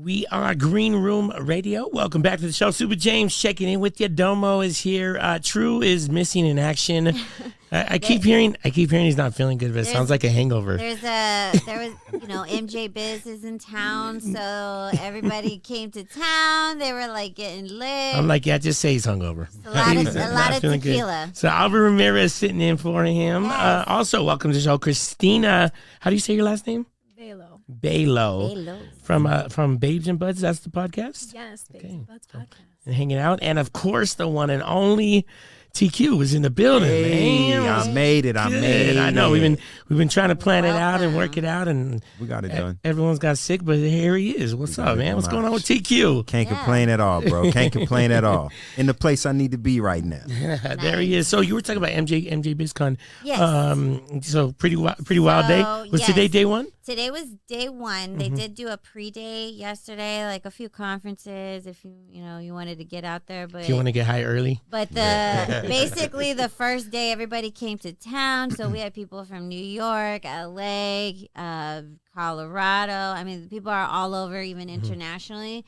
We are Green Room Radio. Welcome back to the show. Super James checking in with you. Domo is here. True is missing in action. I keep hearing he's not feeling good, but it sounds like a hangover. There was, MJ Biz is in town, so everybody came to town. They were like getting lit. I'm like, yeah, just say he's hungover. A lot of tequila. Good. So Albert Ramirez sitting in for him. Yes. Also, welcome to the show, Christina. How do you say your last name? Balo. From Babes and Buds, that's the podcast? Yes, Babes and Buds podcast. And hanging out. And of course, the one and only TQ was in the building. Hey, man. I made it. I know. We've been trying to plan it out and work it out, and we got it done. Everyone's got sick, but here he is. What's up, man? What's going on with TQ? Can't complain at all, bro. Can't complain at all. In the place I need to be right now. There he is. So you were talking about MJ BizCon. Yes. So pretty wild day. Was today day one? Today was day one. They did do a pre-day yesterday, like a few conferences. If you wanted to get out there, but if you want to get high early. But basically the first day, everybody came to town. So we had people from New York, LA, Colorado. I mean, people are all over, even internationally.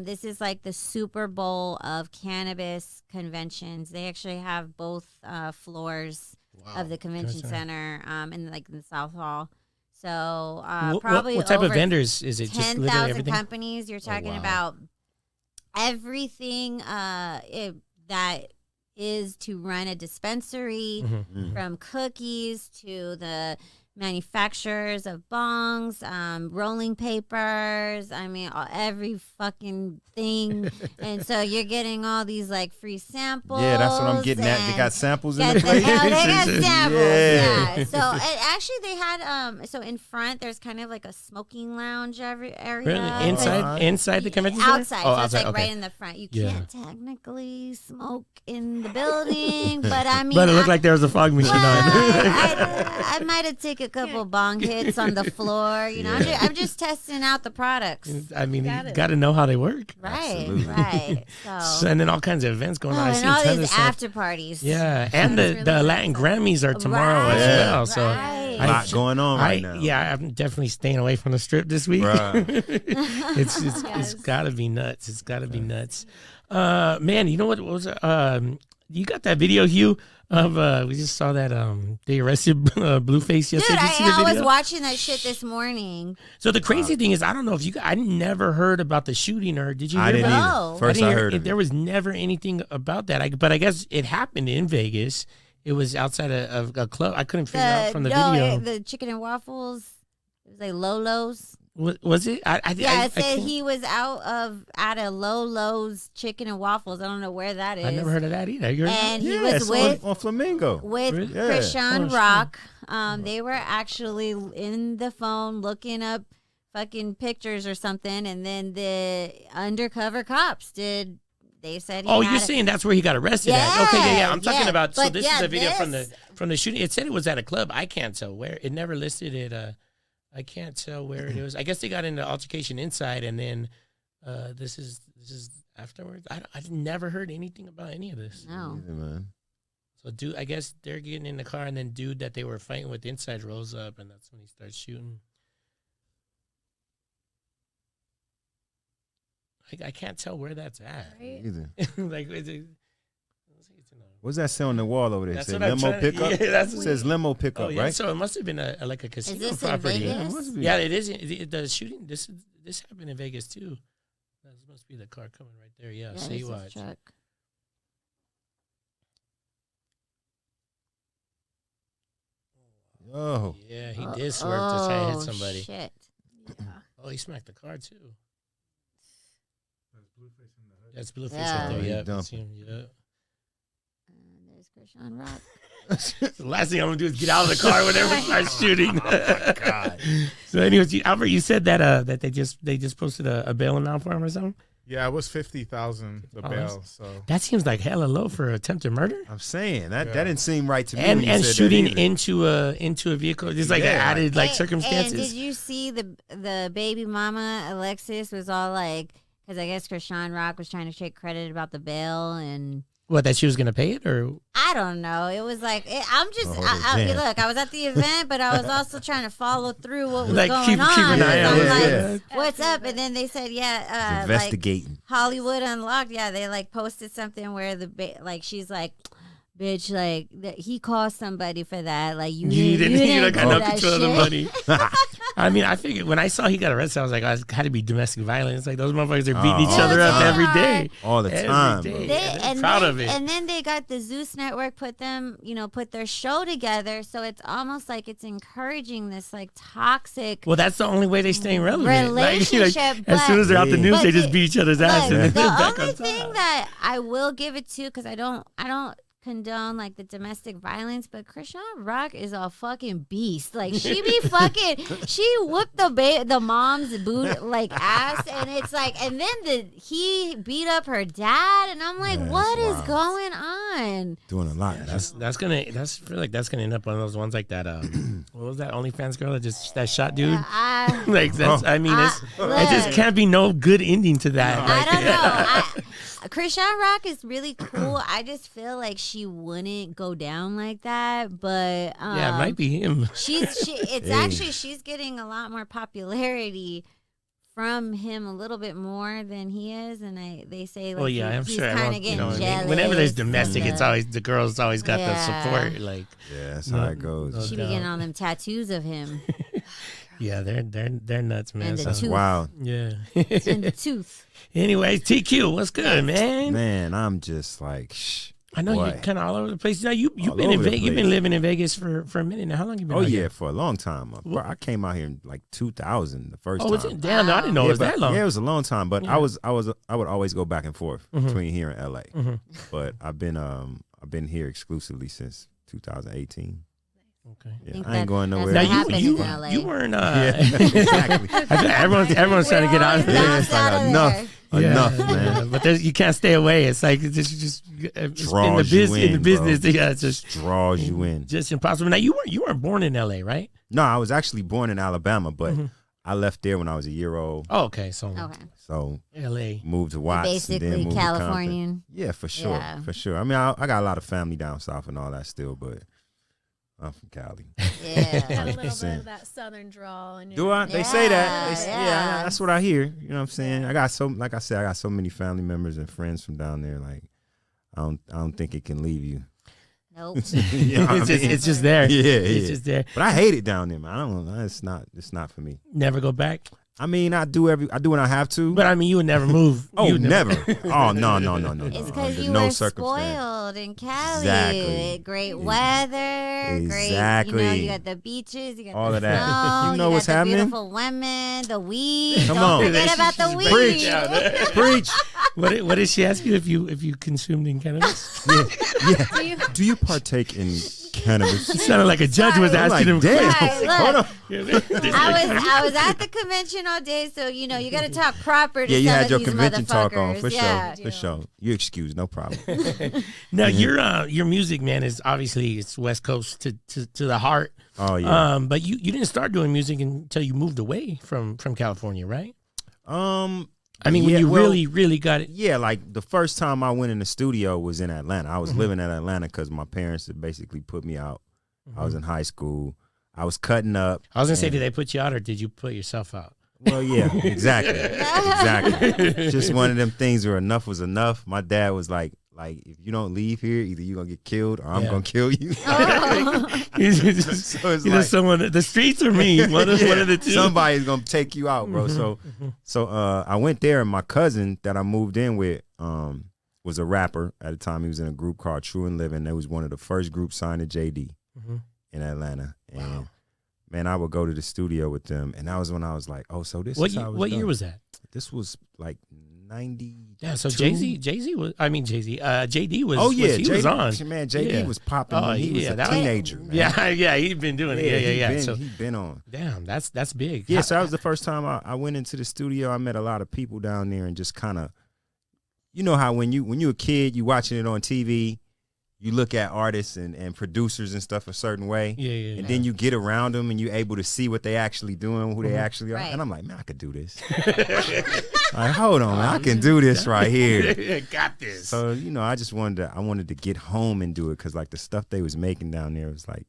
This is like the Super Bowl of cannabis conventions. They actually have both floors of the convention center, in the South Hall. So probably what type over of vendors is it? 10,000 companies. You're talking about everything that is to run a dispensary, from cookies to the manufacturers of bongs, rolling papers. I mean, every fucking thing. And so you're getting all these like free samples. Yeah, that's what I'm getting at. They got samples in the place. They got samples. Yeah. So actually, they had so in front there's kind of like a smoking lounge area. Really? Inside the convention center? Outside. So it's like right in the front. You can't technically smoke in the building, but I mean, but it looked like there was a fog machine on. I might have taken a couple bong hits on the floor. I'm just testing out the products. I mean, you got to know how they work. Right. So, and then all kinds of events going on. And all these after parties. Yeah, and the Latin Grammys are tomorrow as well. So a lot going on right now. Yeah, I'm definitely staying away from the strip this week. It's got to be nuts. It's got to be nuts. Man, you know what was you got that video, Hugh, of we just saw that they arrested Blueface yesterday. Dude, I was watching that shit this morning. So the crazy thing is, I don't know if I never heard about the shooting, or did you hear I didn't about either. First I heard of it. There was never anything about that. But I guess it happened in Vegas. It was outside of a club. I couldn't figure out from the video. The chicken and waffles. It was like Lolo's. Was it? It said he was at a Lolo's Chicken and Waffles. I don't know where that is. I never heard of that either. He was with on Flamingo with Krishan Rock. They were actually in the phone looking up fucking pictures or something, and then the undercover cops did. They said, you're saying that's where he got arrested at? Okay, yeah. I'm talking about. So this is a video from the shooting. It said it was at a club. I can't tell where. It never listed it. I can't tell where it was. I guess they got into altercation inside, and then this is afterwards. I never heard anything about any of this. No. Yeah, man. So I guess they're getting in the car, and then dude that they were fighting with inside rolls up, and that's when he starts shooting. I can't tell where that's at. Right? Either. Like, What's that say on the wall over there? That's It says what I'm limo pickup? Yeah, it says limo pickup, yeah, right? So it must have been like a casino this property. in Vegas? Yeah, it must be. Yeah, it is. The shooting. This happened in Vegas too. This must be the car coming right there. Yeah, see, watch. Truck. Oh. Yeah, he did swerve to try to hit somebody. Shit. Oh, he smacked the car too. That's Blueface Yeah. right there. Oh, Yeah, he dumped yeah. There's Krishan Rock. The last thing I'm gonna do is get out of the car whenever it starts shooting. Oh my God. So, anyways, Albert, you said that that they just posted a bail amount for him or something. Yeah, it was 50,000 the bail. So That seems like hella low for attempted murder. I'm saying that didn't seem right to me. And when you said shooting that either. into a vehicle, just like Yeah. added circumstances. And did you see the baby mama Alexis was all like, because I guess Krishan Rock was trying to take credit about the bail, and What, that she was gonna pay it, or I don't know. It was like I'm just. Look, I was at the event, but I was also trying to follow through what was like going keep on. an eye I'm on like, it? what's up? And then they said, Investigating. like Hollywood Unlocked. Yeah, they like posted something where she's like, bitch, like he called somebody for that. Like you didn't got do no that control of the shit. money. I mean, I figured when I saw he got arrested, I was like, oh, it's got to be domestic violence. Like those motherfuckers are beating each other up every day, all the time. Day. Bro. Yeah, proud of it. And then they got the Zeus Network put their show together, so it's almost like it's encouraging this like toxic. Well, that's the only way they stay relevant. Relationship, as soon as they're out the news, they just beat each other's ass. And then the they're back only on thing top. that I will give it to, because I don't condone like the domestic violence, but Krishan Rock is a fucking beast. Like she whooped the mom's boot like ass, and it's like, and then he beat up her dad, and I'm like, what is going on? Doing a lot. I feel like that's gonna end up one of those ones like that. What was that OnlyFans girl that shot dude? Like that's. I mean, it just can't be no good ending to that. I don't know. Krishan Rock is really cool. I just feel like she wouldn't go down like that, but yeah, it might be him. She's getting a lot more popularity from him, a little bit more than he is, and they say like, I'm he's sure kind of getting jealous. Whenever there's domestic, it's always the girl's always got the support. Like that's how it goes. She be getting all them tattoos of him. Yeah, they're nuts, man. And the That's tooth. wild. Yeah. And the tooth. Anyways, TQ, what's good, man? Man, I'm just like, shh. I know boy. you're kind of all over the place. Now you've All been in over the Vegas. You've been place. living in Vegas for a minute now. How long you been? Oh out yeah, here? for a long time. Bro, I came out here in like 2000, the first Oh, time. was it? Damn, no, I didn't know it was that long. Yeah, it was a long time. But Yeah. I would always go back and forth between here and LA. But I've been here exclusively since 2018. Okay. Yeah, Think I ain't going that's nowhere. what Now happened you in LA. you weren't. Yeah, exactly. Everyone's trying to get out of there. Bounce like out of enough. there. Enough, man. But you can't stay away. It's like it's just it's Draws you in the in, business. bro. Yeah, it's just Draws you in. just impossible. Now you weren't born in LA, right? No, I was actually born in Alabama, but I left there when I was a year old. Oh, okay. So Okay. So LA. moved to Watts. and then Basically moved to Compton. Californian. Yeah, for sure. Yeah. For sure. I mean, I got a lot of family down south and all that still, but I'm from Cali. Yeah. Got a little bit 100%. of that southern drawl. And Do I? They say that. They say, Yeah. that's what I hear. You know what I'm saying? I got like I said, I got so many family members and friends from down there. Like, I don't think it can leave you. Nope. You know what I mean? It's just there. Yeah, It's yeah. just there. But I hate it down there, man. I don't know. It's not for me. Never go back. I mean, I do when I have to. But I mean, you would never move. Oh, You would never. Oh, no. It's because Under you no were circumstance. spoiled in Cali. Exactly. Great weather. Exactly. Great, you got the beaches. You got All the of that. snow, You know what's got the happening? Beautiful women, the weed. Come Don't on. forget about the weed. Preach. Preach. What did she ask you if you consumed in cannabis? Yeah. Do you partake in cannabis? It sounded like a judge was I'm asking like, him. damn. Right, Hold on. I was at the convention all day, so you got to talk proper to Yeah, you some had of your these convention talk on for yeah. sure. For sure. You excused, no problem. Now your music, man, is obviously it's West Coast to the heart. Oh yeah. But you didn't start doing music until you moved away from California, right? I mean, when yeah, you well, really got it. Yeah, like the first time I went in the studio was in Atlanta. I was living in Atlanta because my parents had basically put me out. I was in high school. I was cutting up. I was gonna say, did they put you out or did you put yourself out? Well, yeah, exactly. Exactly. Just one of them things where enough was enough. My dad was like, if you don't leave here, either you're going to get killed or I'm going to kill you. He's just, So it's either like- someone, the streets or me, one of the two. Somebody's going to take you out, bro. So I went there, and my cousin that I moved in with was a rapper at the time. He was in a group called True and Living. They was one of the first groups signed to JD in Atlanta. And man, I would go to the studio with them, and that was when I was like, oh, so this is how it's What year done. was that? This was like 90. Yeah, so JD was. JD was. Oh yeah, he was on. Man, JD Yeah. was popping Oh, when he was yeah, a that was- teenager. Man. Yeah, he'd been doing it. Yeah. So He'd been on. damn, that's big. Yeah, so that was the first time I went into the studio. I met a lot of people down there, and just kind of, you know how when you a kid, you watching it on TV, you look at artists and producers and stuff a certain way. Yeah. And then you get around them and you're able to see what they actually doing, who they actually are. Right. And I'm like, man, I could do this. Like, hold on, man, I can do this right here. Got this. So, you know, I wanted to get home and do it because like the stuff they was making down there was like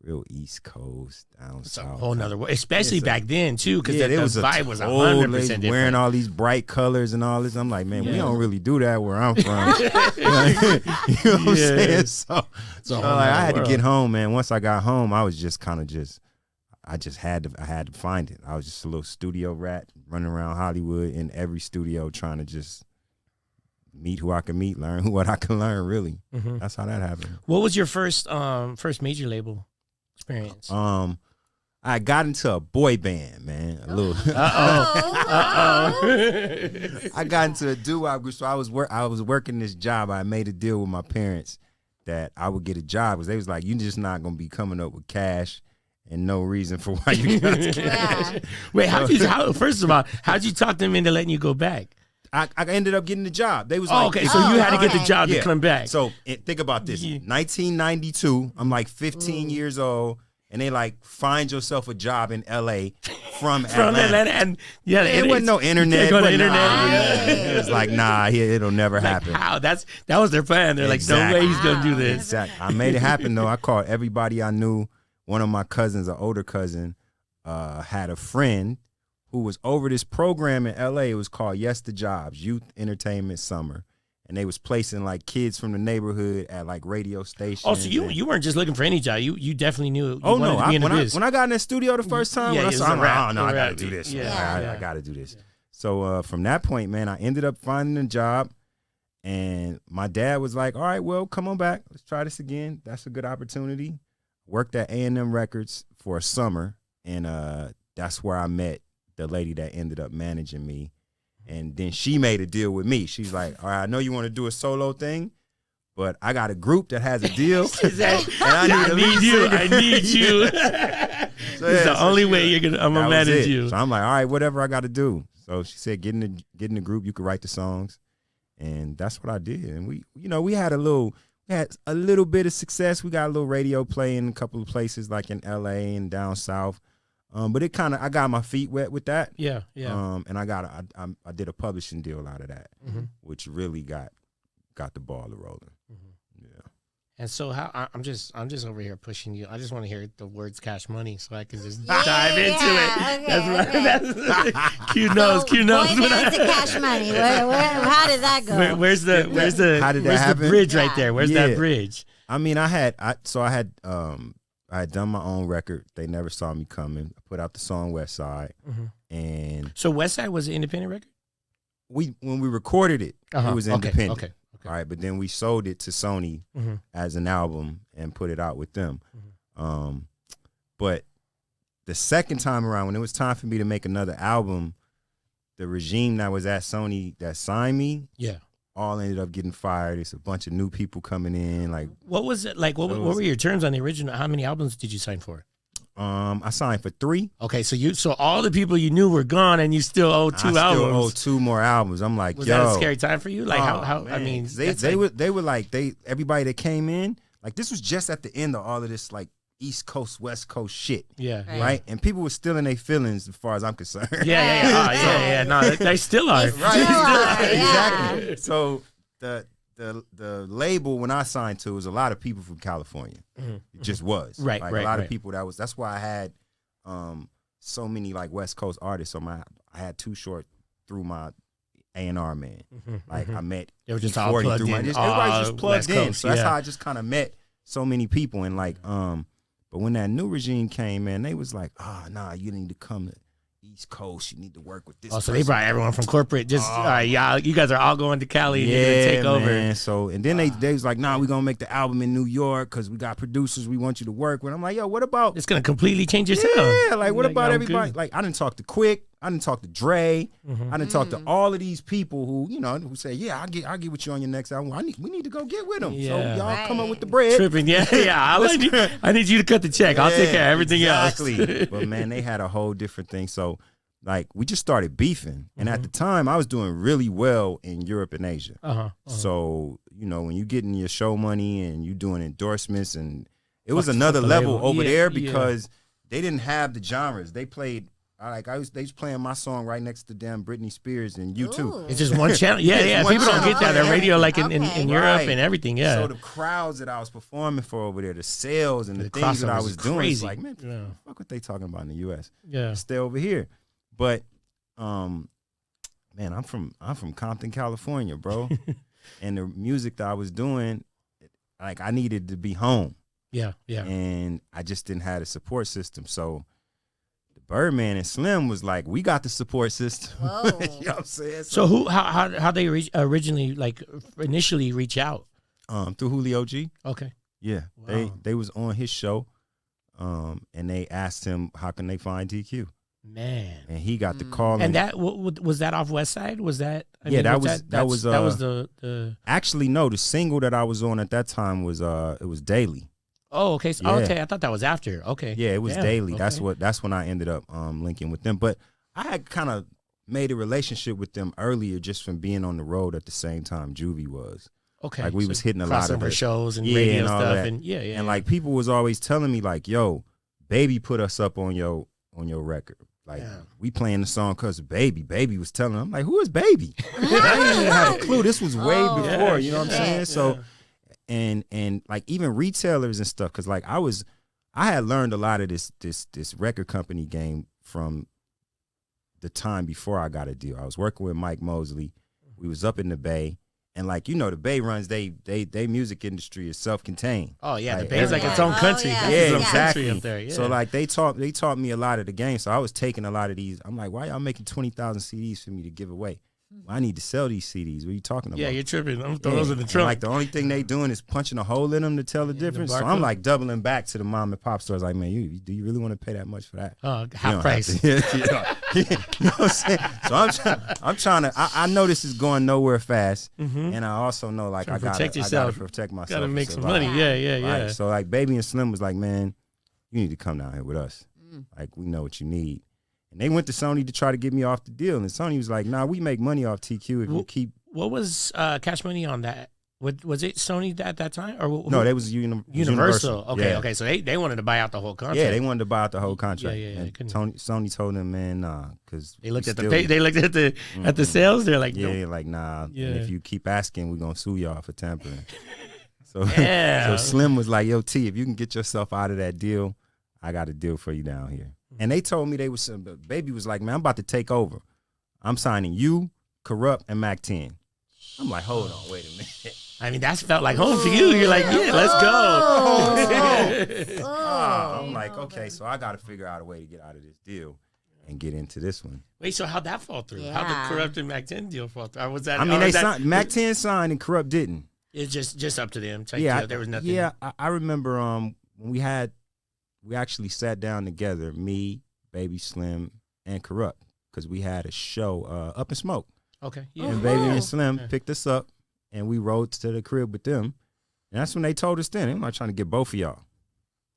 real East Coast, down It's a south. whole nother way, especially It's a- back then too, because Yeah, the it was vibe was 100% different. wearing all these bright colors and all this. I'm like, man, we Yeah. don't really do that where I'm from. You know what I'm saying? So It's a whole like, I nother had to world. get home, man. Once I got home, I was just kind of I had to find it. I was just a little studio rat running around Hollywood in every studio trying to just meet who I can meet, learn what I can learn. Really, Mhm. that's how that happened. What was your first major label experience? I got into a boy band, man. A little. I got into a doo-wop group, so I was working this job. I made a deal with my parents that I would get a job because they was like, "You just not gonna be coming up with cash and no reason for why you got cash." Yeah. Wait, first of all, how'd you talk them into letting you go back? I ended up getting the job. They was Oh, like, okay, so you had to get the okay. job Yeah. to come back. So think about this: Yeah. 1992. I'm like 15 years old, and they like find yourself a job in LA from Atlanta. And yeah, It wasn't no internet. Go to but internet. nah, Yeah. It was like, nah, it'll never Like happen. how? That was their plan. They're like, Exactly. no way he's gonna do Wow. this. Exactly. I made it happen though. I called everybody I knew. One of my cousins, an older cousin, had a friend who was over this program in LA. It was called Yes to Jobs, Youth Entertainment Summer. And they was placing like kids from the neighborhood at like radio stations. Oh, so and- you weren't just looking for any job. You definitely knew. You Oh wanted no! to be in the When biz. I got in the studio the first time, Yeah, when I it was saw, a I'm like, rap, oh no, a I gotta rap do beat. this. Yeah. I gotta do this. So from that point, man, I ended up finding a job, and my dad was like, "All right, well, come on back. Let's try this again. That's a good opportunity." Worked at A&M Records for a summer, and that's where I met the lady that ended up managing me. And then she made a deal with me. She's like, "All right, I know you want to do a solo thing, but I got a group that has a deal, and I need you. I need you. So, It's the so only she- way I'm that gonna was manage it. you. So I'm like, all right, whatever I got to do. So she said, get in the group. You could write the songs, and that's what I did. And we had a little bit of success. We got a little radio play in a couple of places like in LA and down south. But I got my feet wet with that. Yeah. And I did a publishing deal out of that, which really got the ball rolling. Yeah. And so I'm just over here pushing you. I just want to hear the words "cash money" so I can just Yeah, dive into yeah, it. okay. That's Q knows. Q knows. Boy bands to cash money. How did that go? Where's the How did that where's the happen? bridge right Yeah. there? Where's Yeah. that bridge? I mean, I had done my own record. They never saw me coming. I put out the song West Side, and So Westside was an independent record. when we recorded it, it was independent. Okay. All right, but then we sold it to Sony as an album and put it out with them. But the second time around, when it was time for me to make another album, the regime that was at Sony that signed me, Yeah. all ended up getting fired. It's a bunch of new people coming in. Like, What was it like? What were your terms on the original? How many albums did you sign for? I signed for 3. Okay, so all the people you knew were gone, and you still owe two I albums. still owe 2 more albums. I'm like, Was yo, that a scary time for you? Like how I man. mean, 'Cause that's they like- were like everybody that came in, like this was just at the end of all of this like East Coast West Coast shit, yeah, Right. right? And people were still in their feelings as far as I'm concerned. yeah. No, they still are. They still are, yeah. Exactly. So the label when I signed to was a lot of people from California. It just was Right, like right, a lot right. of people that's why I had so many like West Coast artists. So I had Too Short through my A&R man. Like I met They were just all E40 plugged through my in. everybody's just plugged West in. Coast, So that's yeah. how I just kind of met so many people and like but when that new regime came, man, they was like, nah, you need to come to East Coast. You need to work with this. Oh, so they person." brought everyone from corporate. Just all right, y'all. You guys are all going to Cali and you're gonna take over. Man. So and then they was like, nah, we're gonna make the album in New York because we got producers we want you to work with. I'm like, yo, what about It's gonna completely change your sound. yeah, like what Like, about I'm everybody? good. Like I didn't talk to Quick, I didn't talk to Dre, Mm-hmm. I didn't talk to all of these people who who say, yeah, I'll get with you on your next album. We need to go get with them. So Yeah. y'all come up Right. with the bread. Tripping, yeah. I need you to cut the check. I'll take care of everything exactly. else. But man, they had a whole different thing. So like we just started beefing. And at the time, I was doing really well in Europe and Asia. So, you know, when you getting your show money and you doing endorsements, and it was another level over there because they didn't have the genres. They played they was playing my song right next to damn Britney Spears and U2. It's just one channel. Yeah. People don't get that. The radio, like in Europe and everything. Yeah. So the crowds that I was performing for over there, the sales and the things that I was doing, it's like, man, fuck what they talking about in the U.S. Yeah. Stay over here. But, man, I'm from Compton, California, bro, and the music that I was doing, like I needed to be home. Yeah. And I just didn't have a support system, so. Birdman and Slim was like, we got the support system. You know what I'm saying? So how they initially reach out? Through Julio G. Okay. Yeah. Wow. They was on his show, and they asked him how can they find TQ. Man. And he got the call. And that was that off West Side? Was that? That was the. Actually, no. The single that I was on at that time was it was Daily. Oh, okay. So, okay, I thought that was after. Okay. Yeah, it was Daily. Okay. That's when I ended up linking with them. But I had kind of made a relationship with them earlier just from being on the road at the same time Juvie was. Okay. Like we was hitting a lot of the shows and radio and stuff that. and And like people was always telling me like, "Yo, Baby put us up on your record." Like we playing the song cause Baby was telling them. I'm like, "Who is Baby?" I didn't even have a clue. This was way before, you know what I'm saying? So and like even retailers and stuff, because like I had learned a lot of this record company game from the time before I got a deal. I was working with Mike Mosley. We was up in the Bay, and like you know, the Bay runs they music industry is self-contained. Oh yeah, like, the Bay's like its own country. Exactly. Up there. Yeah. So like they taught me a lot of the game. So I was taking a lot of these. I'm like, why y'all making 20,000 CDs for me to give away? I need to sell these CDs. What are you talking about? Yeah, you're tripping. I'm throwing those in the trunk. Like the only thing they doing is punching a hole in them to tell the difference. So I'm like doubling back to the mom and pop stores. Like, man, do you really want to pay that much for that? Half price. You know what I'm saying? So I'm trying to. I know this is going nowhere fast, and I also know like I gotta protect myself. Gotta make some money. Yeah. Right? So like, Baby and Slim was like, man, you need to come down here with us. Like we know what you need. And they went to Sony to try to get me off the deal. And Sony was like, nah, we make money off TQ if you keep. What was Cash Money on that? Was it Sony at that time? No, that was Universal. Okay. So they wanted to buy out the whole contract. Yeah, they wanted to buy out the whole contract. Yeah. And Sony told them, man, nah, because they looked at the sales. They're like, nope. Like nah. Yeah. And if you keep asking, we're gonna sue y'all for tampering. So Slim was like, yo, T, if you can get yourself out of that deal, I got a deal for you down here. And they told me Baby was like, man, I'm about to take over. I'm signing you, Corrupt, and Mac 10. I'm like, hold on, wait a minute. I mean, that's felt like home for you. You're like, yeah, let's go. I'm like, okay, so I got to figure out a way to get out of this deal and get into this one. Wait, so how'd that fall through? How'd the Corrupt and Mac 10 deal fall through? Or was that? I mean, signed, Mac 10 signed and Corrupt didn't. It's just up to them. There was nothing. Yeah, I remember when we actually sat down together, me, Baby, Slim, and Corrupt, because we had a show Up in Smoke. Okay. Yeah. And Baby and Slim picked us up, and we rode to the crib with them. And that's when they told us then, I'm not trying to get both of y'all.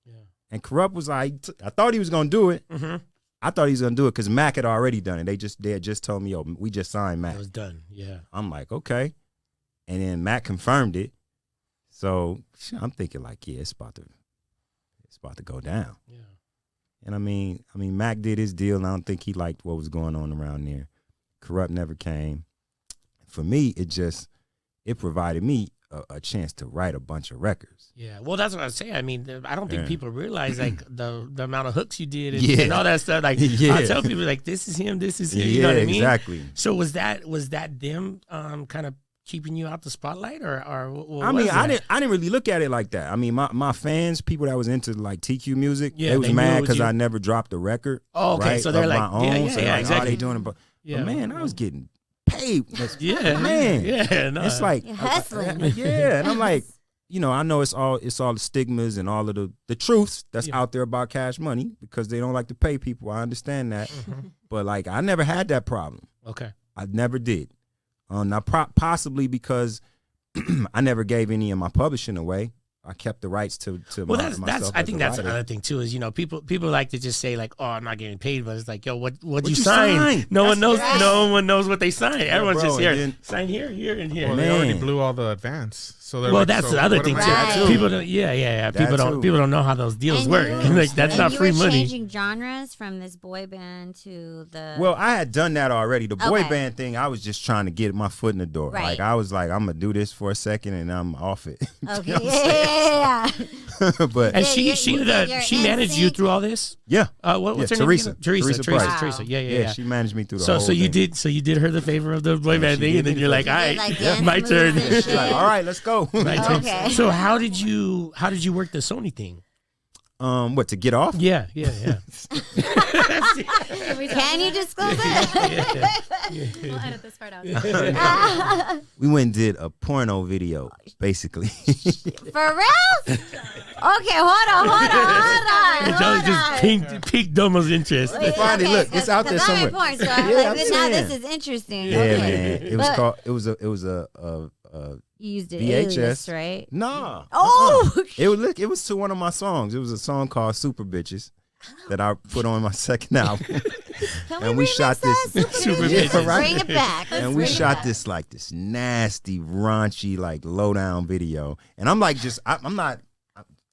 Yeah. And Corrupt was like, I thought he was going to do it. Mm-hmm. I thought he was going to do it because Mac had already done it. They had just told me, yo, we just signed Mac. It was done, yeah. I'm like, okay. And then Mac confirmed it. So I'm thinking like, yeah, it's about to go down. Yeah. And I mean, Mac did his deal, and I don't think he liked what was going on around there. Corrupt never came. For me, it provided me a chance to write a bunch of records. Yeah, well, that's what I was saying. I mean, I don't think people realize like the amount of hooks you did and all that stuff. Like, I tell people like, this is him, you know what I mean? Exactly. So was that them kind of keeping you out the spotlight, or I mean, I didn't really look at it like that. I mean, my fans, people that was into like TQ music, they was mad because I never dropped a record. Oh, okay, right, so they're like, my own. So like, exactly. They doing it, but man, I was getting paid. Man, it's like hustling. And I'm like, you know, I know it's all the stigmas and all of the truths that's out there about Cash Money because they don't like to pay people. I understand that, but like, I never had that problem. Okay, I never did. Now, possibly because I never gave any of my publishing away. I kept the rights to well, my, that's myself. I as think a that's writer. another thing too. Is people like to just say like, oh, I'm not getting paid, but it's like, yo, what you you sign? sign? No one knows. right. No one knows what they sign. Everyone's bro, just here. and then- Sign here, here, and here. Well, they already Man. blew all the advance. So they're Well, like, that's so the other what thing am too. I Right. gonna do? People don't. Yeah. That People too. don't know how those deals And work. you- Like that's and not you free were money. changing genres from this boy band to the. Well, I had done that already. The boy Okay. band thing, I was just trying to get my foot in the door. Right. Like I was like, I'm gonna do this for a second, and I'm off it. Okay. Yeah. But And Yeah, she you're she managed you NSYNC. through all this. yeah, What's Yeah, her Teresa. name? again? Teresa Teresa. Price. Teresa. Yeah. yeah, she managed me through the So whole so you thing. did her the favor of the boy band she thing, did and then me you're the like, all favor. right, Like dance my moves turn. and She's like, all right, let's go. My turn. Okay. So how did you work the Sony thing? What, to get off? Yeah. Can you disclose it? We'll edit this part out. We went and did a porno video, basically. For real? Okay, hold on. Johnny just piqued Domo's interest. Wait, Find it. Look, it's out there somewhere. Porn, so Yeah, like, I'm now saying. this is interesting. Yeah, Okay. man. It was But called. It was a You used it VHS. alias, right? nah. Oh, It was to one of my songs. It was a song called Super Bitches that I put on my second album. can And we remix shot that? this- Super Bitches? Bitches. Bring it back. And we shot this like this nasty, raunchy, like low down video. And I'm like,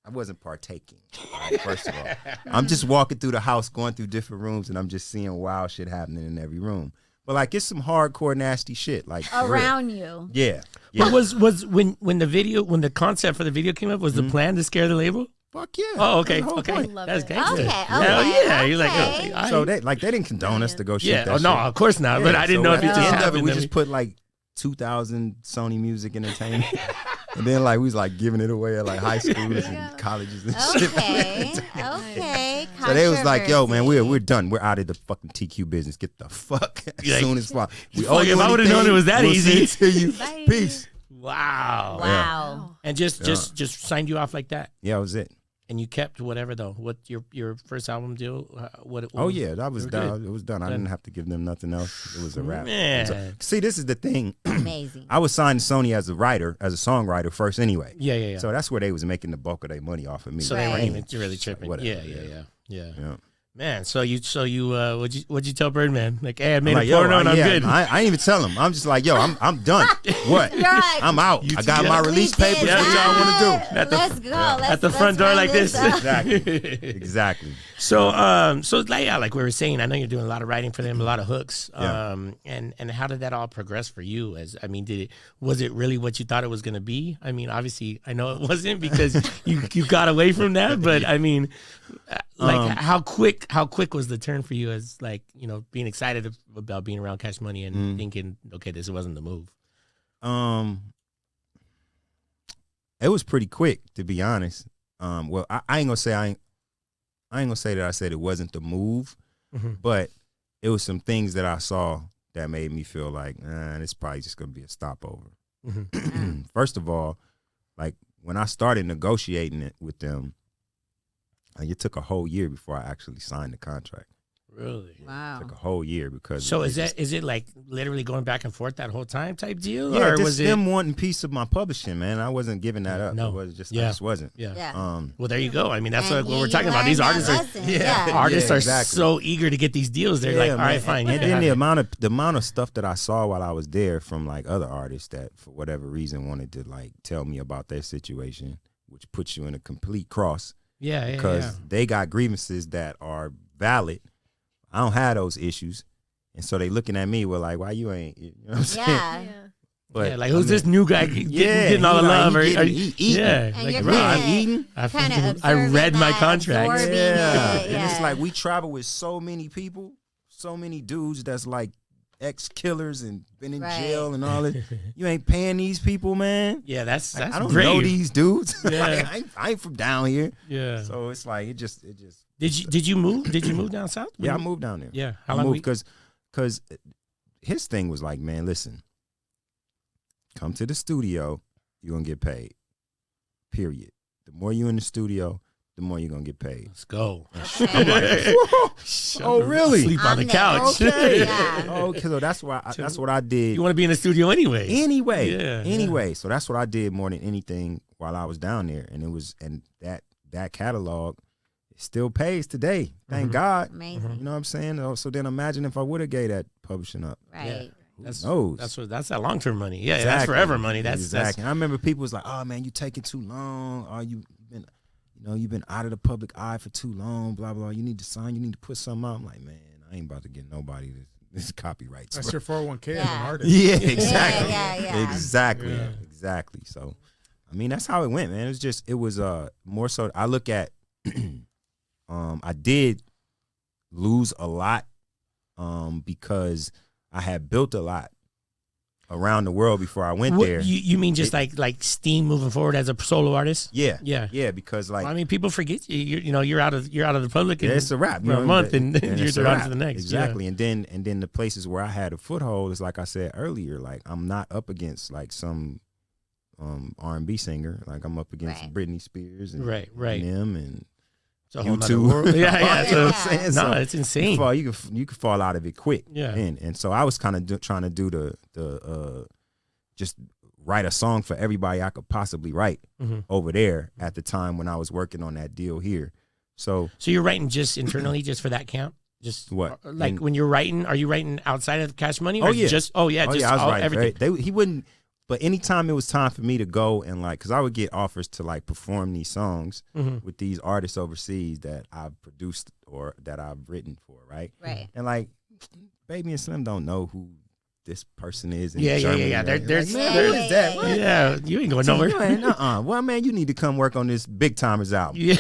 I wasn't partaking. Right, first of all, I'm just walking through the house, going through different rooms, and I'm just seeing wild shit happening in every room. But like, it's some hardcore, nasty shit. Like for real. around you. Yeah. But was when the concept for the video came up, was the plan to scare the label? Fuck yeah. Oh, okay, That's the whole okay, point. Love that's it. gangster. Okay, Hell okay, yeah, you're like, okay. oh, So they didn't condone us to go shoot yeah, that oh no, shit. of course not. But Yeah, I didn't so know if it at just the end of happened. it, we I just mean- put like 2,000 Sony Music Entertainment, and then like we was like giving it away at like high schools and colleges and shit. Okay, okay. So they was like, "Yo, man, Controversy. we're done. We're out of the fucking TQ business. Get the fuck as You're like, soon as possible. We fuck, owe you if I would've anything, known it was that we'll easy." send it to you. Bye. Peace. Wow. Wow. And just signed you off like that, Yeah, that was it. and you kept whatever though. What your first album deal? What Oh yeah, that was you were done. good. It was done. I Done. didn't have to give them nothing else. It was a wrap. Man. See, this is the thing. Amazing. I was signed to Sony as a writer, as a songwriter first, anyway. Yeah. So that's where they was making the bulk of their money off of me. So they weren't Right. even really tripping. Whatever, Yeah. Yeah. Man, so you what'd you tell Birdman? Like, hey, I made I'm like, a porno yo, and I'm good. I ain't even tell him. I'm just like, yo, I'm done. What? You're like, I'm out. I got yeah. my we release did papers. What y'all want to do? At the- Let's go. Let's, At the front door let's like run this. up. Exactly. So like we were saying, I know you're doing a lot of writing for them, a lot of hooks. Yeah. And how did that all progress for you? Was it really what you thought it was going to be? I mean, obviously, I know it wasn't because you got away from that. But I mean, how quick was the turn for you as like, you know, being excited about being around Cash Money and thinking, okay, this wasn't the move. It was pretty quick, to be honest. Well, I ain't gonna say I ain't gonna say that I said it wasn't the move, but it was some things that I saw that made me feel like, it's probably just gonna be a stopover. First of all, like when I started negotiating it with them, like, it took a whole year before I actually signed the contract. Really? It Wow. took a whole year because. So they is it like literally going back and forth that whole time type deal? Yeah, or just was it? them wanting piece of my publishing, man. I wasn't giving that up. No. It was just, Yeah. I just wasn't. Yeah. Yeah. Well, there you go. I mean, that's And what we're you talking about. learned These that artists are lesson. Yeah. artists Yeah, are exactly. so eager to get these deals. They're like, all right, man. fine. And you then can have the amount of stuff that I saw while I was there from like other artists that for whatever reason wanted to like tell me about their situation, which puts you in a complete cross it. Yeah, because they got grievances that are valid. I don't have those issues. And so they looking at me with like, why you ain't, you know what I'm saying? Yeah. Yeah. But yeah, like who's this new guy getting all the he like, love? he Or, eating. yeah, And like you're bro, kinda- I, eating. I, Kinda I read observing my that, contract. absorbing Yeah. it, And it's yeah. like we travel with so many people, so many dudes that's like ex-killers and been in Right. jail and all that. You ain't paying these people, man. Yeah, that's Like, I don't great. know these dudes. Yeah. Like, I ain't from down here. Yeah. So it's like it just Did you move? Did you move down south? yeah, I moved down there. Yeah. How I long? moved because his thing was like, man, listen, come to the studio, you're gonna get paid. Period. The more you in the studio, the more you're gonna get paid. Let's go. Okay. Oh, really? Sleep on the I'm there. couch. Okay. Yeah. Okay, so that's what I did. You want to be in the studio anyway. Anyway, Yeah, anyway. So that's what I did more than anything while I was down there, and that catalog still pays today. Thank God. Amazing. You know what I'm saying? So then imagine if I would have gave that publishing up. Right. That's knows? That's that long term money. Yeah, Exactly. that's forever money. That's exactly. I remember people was like, "Oh man, you taking too long. Oh, you've been out of the public eye for too long. Blah blah. You need to sign. You need to put something out." I'm like, man, I ain't about to get nobody this copyrights. That's your 401k as an Yeah. artist. Yeah, exactly. Yeah. Exactly. So, I mean, that's how it went, man. It was more so. I look at, I did lose a lot, because I had built a lot around the world before I went there. You mean just like Steam moving forward as a solo artist? Yeah, yeah. Because like, I mean, people forget you're out of the public. yeah, it's a wrap. For a month, and it's you're a on wrap. to the next. Exactly, Yeah. and then the places where I had a foothold is like I said earlier. Like I'm not up against like some R&B singer. Like I'm up against Right. Britney Spears and Right. Eminem and It's a whole nother YouTube. world. Yeah. You know what I'm Yeah. saying? No, So it's insane. you could fall out of it quick. Yeah. And so I was kind of trying to do the just write a song for everybody I could possibly write Mhm. over there at the time when I was working on that deal here. So So you're writing just internally, just for that camp? Just What? Like And- when you're writing, are you writing outside of Cash Money? Or Oh, yeah. Just I was writing everything. he wouldn't. But anytime it was time for me to go and like, because I would get offers to like perform these songs Mhm. with these artists overseas that I've produced or that I've written for, right? Right. And like, Baby and Slim don't know who this person is in Yeah. Germany. There- right? there's- Like, man, there's- what is that? What? Yeah, you ain't going nowhere. Well, man, you need to come work on this Big Timers album. Yeah.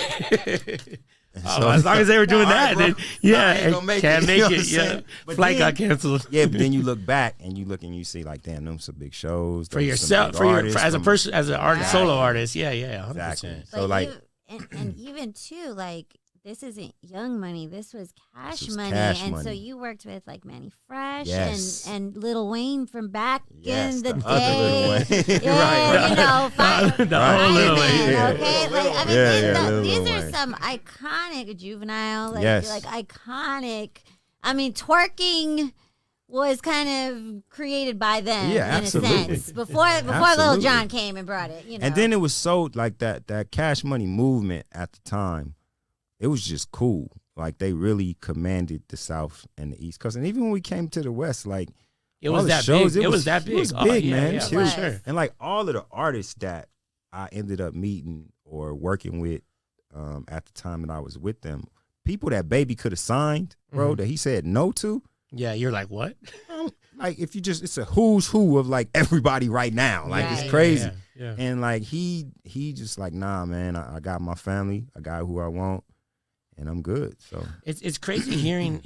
So- As long as they were doing All right, that, bro. then I ain't yeah, gonna make can't it, make you know what it. I'm Yeah, saying? But flight then- got canceled. Yeah, but then you look back and you see like, damn, them some big shows For those some yourself, big for your artists as a from- person, as an artist, Right. solo artist. Yeah, 100%. Exactly. But So like, and even too, like, this isn't Young Money. This was Cash was Money, Cash and so Money. you worked with like Manny Fresh Yes. and Lil Wayne from back yes, in the, other Lil day. Wayne. Yeah, right. you know, The Right. whole Lil Fireman, Wayne. Yeah. okay? Like, I mean, Yeah, Lil these are Wayne. some iconic Juvenile, like, Yes. like iconic. I mean, twerking was kind of created by them, Yeah, in absolutely. a sense. Before Lil Absolutely. Jon came and brought it, you know. And then it was so like that Cash Money movement at the time. It was just cool. Like they really commanded the South and the East Coast. And even when we came to the West, like It all was the that shows, big. It was that It big. was Oh, big, yeah, man. yeah, It for was- sure. And like all of the artists that I ended up meeting or working with at the time that I was with them, people that Baby could have signed, bro, Mm-hmm. that he said no to. Yeah, you're like, what? Like if you just, it's a who's who of like everybody right now. Like Right. it's crazy. Yeah. And like he just like, nah, man, I got my family, I got who I want, and I'm good. So It's crazy hearing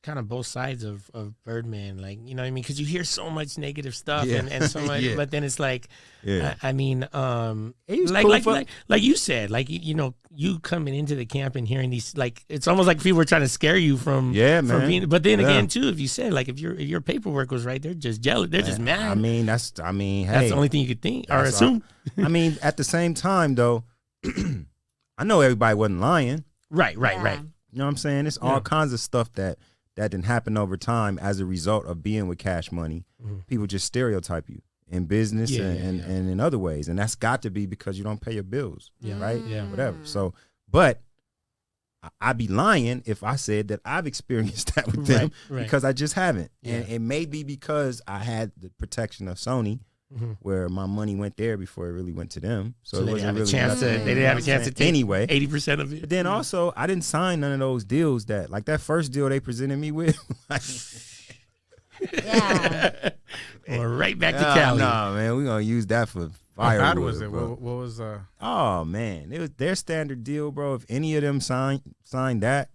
kind of both sides of Birdman, like, you know what I mean, because you hear so much negative stuff Yeah. and so much, Yeah. but then it's like, yeah, I mean, He was like cool like, for- like you said, like you know, you coming into the camp and hearing these, like it's almost like people were trying to scare you from Yeah, from man. being. But then Yeah. again, too, if you said like if your paperwork was right, they're just jealous, they're just mad. I mean, hey, that's the only thing you could think or that's all- assume. I mean, at the same time though, I know everybody wasn't lying. Right. Yeah. You know what I'm saying? It's Yeah. all kinds of stuff that didn't happen over time as a result of being with Cash Money. Mhm. People just stereotype you in business Yeah, and, yeah. and in other ways. And that's got to be because you don't pay your bills, Yeah. right? Yeah. Whatever. So, but I'd be lying if I said that I've experienced that with them Right. because I just haven't. And Yeah. it may be because I had the protection of Sony Mhm. where my money went there before it really went to them. So, So it they wasn't didn't have a really chance to. nothing, They you didn't know have a what I'm chance to saying? take Anyway. 80% of it. But then also, I didn't sign none of those deals that, like that first deal they presented me with. like, Yeah. Or right back to oh, Cali. no, man, we're gonna use that for How bad firewood. was it? bro. What was Oh man, it was their standard deal, bro. If any of them signed that,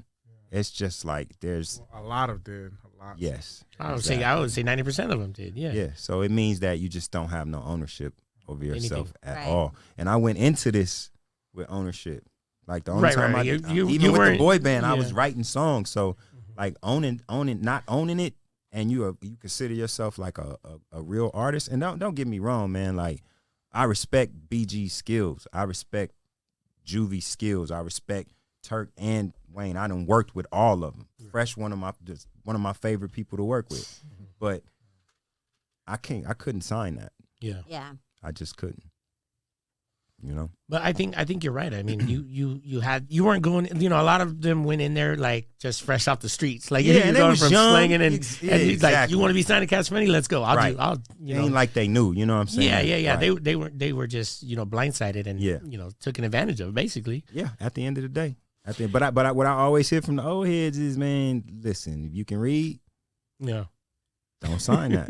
it's just like there's a lot of did a lot. yes. I would exactly. say 90% of them did. Yeah. Yeah, so it means that you just don't have no ownership over yourself Anything. at Right. all. And I went into this with ownership. Like the only Right, time right. I You- did, you even with the weren't- boy band, I was yeah. writing songs. So like owning, not owning it, and you consider yourself like a real artist. And don't get me wrong, man. Like I respect BG's skills. I respect Juvie's skills. I respect Turk and Wayne. I done worked with all of them. Fresh, one of my favorite people to work with. But I couldn't sign that. Yeah. Yeah. I just couldn't. You know. But I think you're right. I mean, you weren't going. A lot of them went in there like just fresh off the streets. Like you're and they going was from young. slanging and Exactly. like you want to be signed to Cash Money. Let's go. Right. You Ain't know. like they knew. You know what I'm saying? Yeah. Right. They were just blindsided and taken advantage of basically. Yeah. At the end of the day, but what I always hear from the old heads is, man, listen, if you can read, Yeah. don't sign that.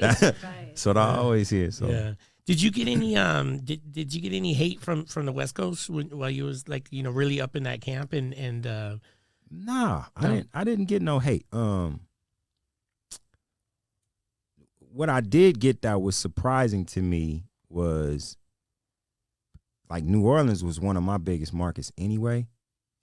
That's what I always hear. So. Yeah. Did you get any did you get any hate from the West Coast while you was like really up in that camp and Nah, No. I didn't get no hate. What I did get that was surprising to me was like New Orleans was one of my biggest markets anyway.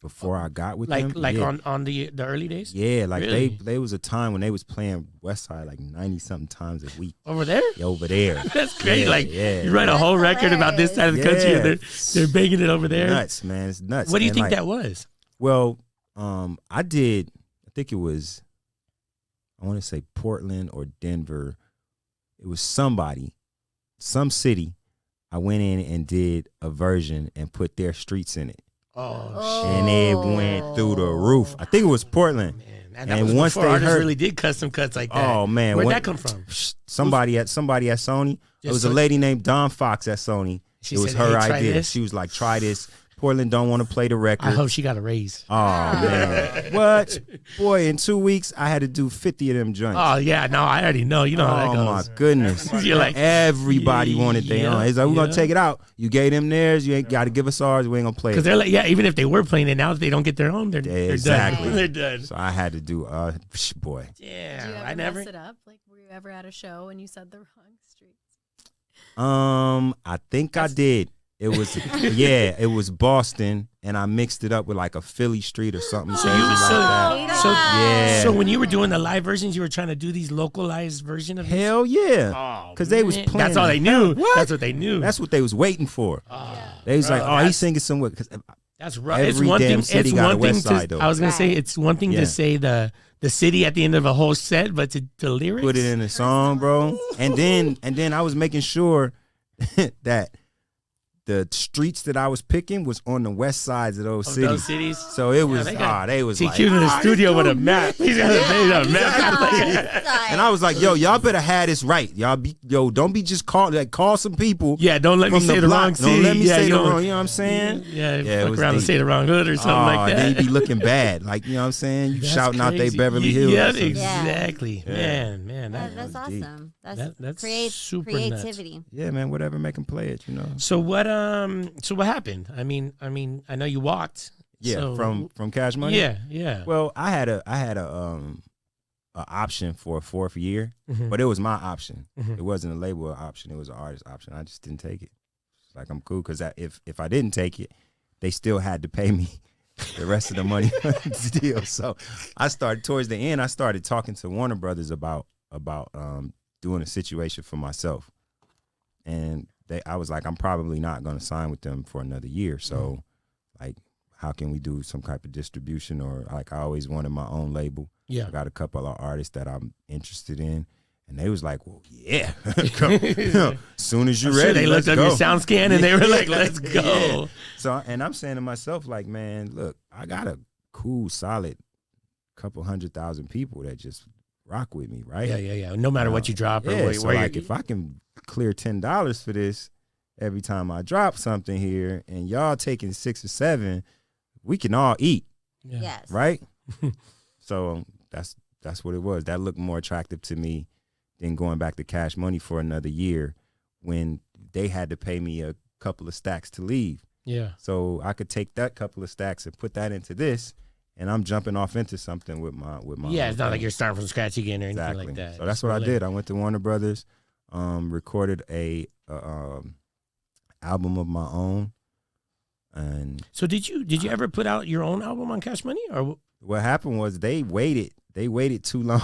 Before I got with them, on the early days? yeah, like Really? they was a time when they was playing West Side like 90 something times a week Over there? over there. That's crazy. Yeah. You write a whole record about this side of the country and they're banging it over there. Nuts, man, it's nuts. What do you And, think like, that was? Well, I think it was, I want to say Portland or Denver. It was some city. I went in and did a version and put their streets in it. Oh, And it went through the roof. I think it was Portland. man. And That was once before they artists heard- really did custom cuts like that. Oh man, Where'd when- that come from? Somebody at Sony. It was a Sony? lady named Dawn Fox at Sony. She It was said, her "Hey, try idea. this." She was like, "Try this." Portland don't want to play the record. I hope she got a raise. Oh man, what boy? In 2 weeks, I had to do 50 of them joints. Oh yeah, no, I already know. You know how that Oh goes. my goodness! You're like, Everybody wanted their own. It's like, we're gonna yeah. take it out. You gave them theirs. You ain't got to give us ours. We ain't gonna play Because it. they're like, yeah, even if they were playing it now, if they don't get their own, they're Exactly. done. They're done. So I had to do. Boy, Yeah, Did you ever I never. mess it up? Like, were you ever at a show and you said the wrong streets? I think I did. It was it was Boston, and I mixed it up with like a Philly street or something. So crazy you like that. so Yeah. So when you were doing the live versions, you were trying to do these localized version of Hell yeah. Oh, 'Cause they was man. playing That's all they it. knew. What? That's what they knew. That's what they was waiting for. They was bro, like, oh, that's- he's singing somewhere. 'Cause That's right. It's Every one damn thing. city It's got a one thing West Side, to. though. I was gonna say Right. it's one thing Yeah. to say the city at the end of a whole set, but to lyrics. put it in a song, bro. And then I was making sure that the streets that I was picking was on the west sides of those Of cities. those cities. So it was, they got they was TQ like, in the "Ah, studio this with a dude map. He's got a map. And I was like, yo, y'all better have this right. Don't be just call some people. Yeah, don't let me from say the block. wrong city. Don't let me Yeah, say you the don't- wrong. You know what I'm saying? Yeah, Yeah, it fuck was around and deep. say the wrong hood or something like that. Then you be looking bad. Like, you know what I'm saying? You That's shouting out they crazy. Beverly Hills. Yeah, or something. exactly. Yeah. Man, That's was deep. awesome. That's that's super nuts. creativity. Yeah, man, whatever, make them play it, you know. So what happened? I mean, I know you walked. Yeah, so- from Cash Money. Yeah. Well, I had a option for a fourth year, Mhm. but it was my option. Mhm. It wasn't a label option. It was an artist option. I just didn't take it. It's like, I'm cool because if I didn't take it, they still had to pay me the rest of the money still. So I started towards the end. I started talking to Warner Brothers about doing a situation for myself, and I was like, I'm probably not going to sign with them for another year. So, like, how can we do some type of distribution? Or like, I always wanted my own label. Yeah. I got a couple of artists that I'm interested in, and they was like, "Well, yeah, as soon as you're I'm sure ready, they let's looked up go." your sound scan and they were like, Yeah. "Let's go." Yeah. So, and I'm saying to myself, like, man, look, I got a cool, solid couple 100,000 people that just rock with me, right? Yeah. No matter what you drop or Yeah, where, so where like, you're. if I can clear $10 for this every time I drop something here, and y'all taking 6 or 7, we can all eat, Yeah. Yes. right? So that's what it was. That looked more attractive to me than going back to Cash Money for another year when they had to pay me a couple of stacks to leave. Yeah. So I could take that couple of stacks and put that into this, and I'm jumping off into something with my Yeah, own it's not like thing. you're starting from scratch again or anything Exactly. like that. So that's what I did. I went to Warner Brothers, recorded a album of my own, and So did you ever put out your own album on Cash Money, or what happened was they waited too long.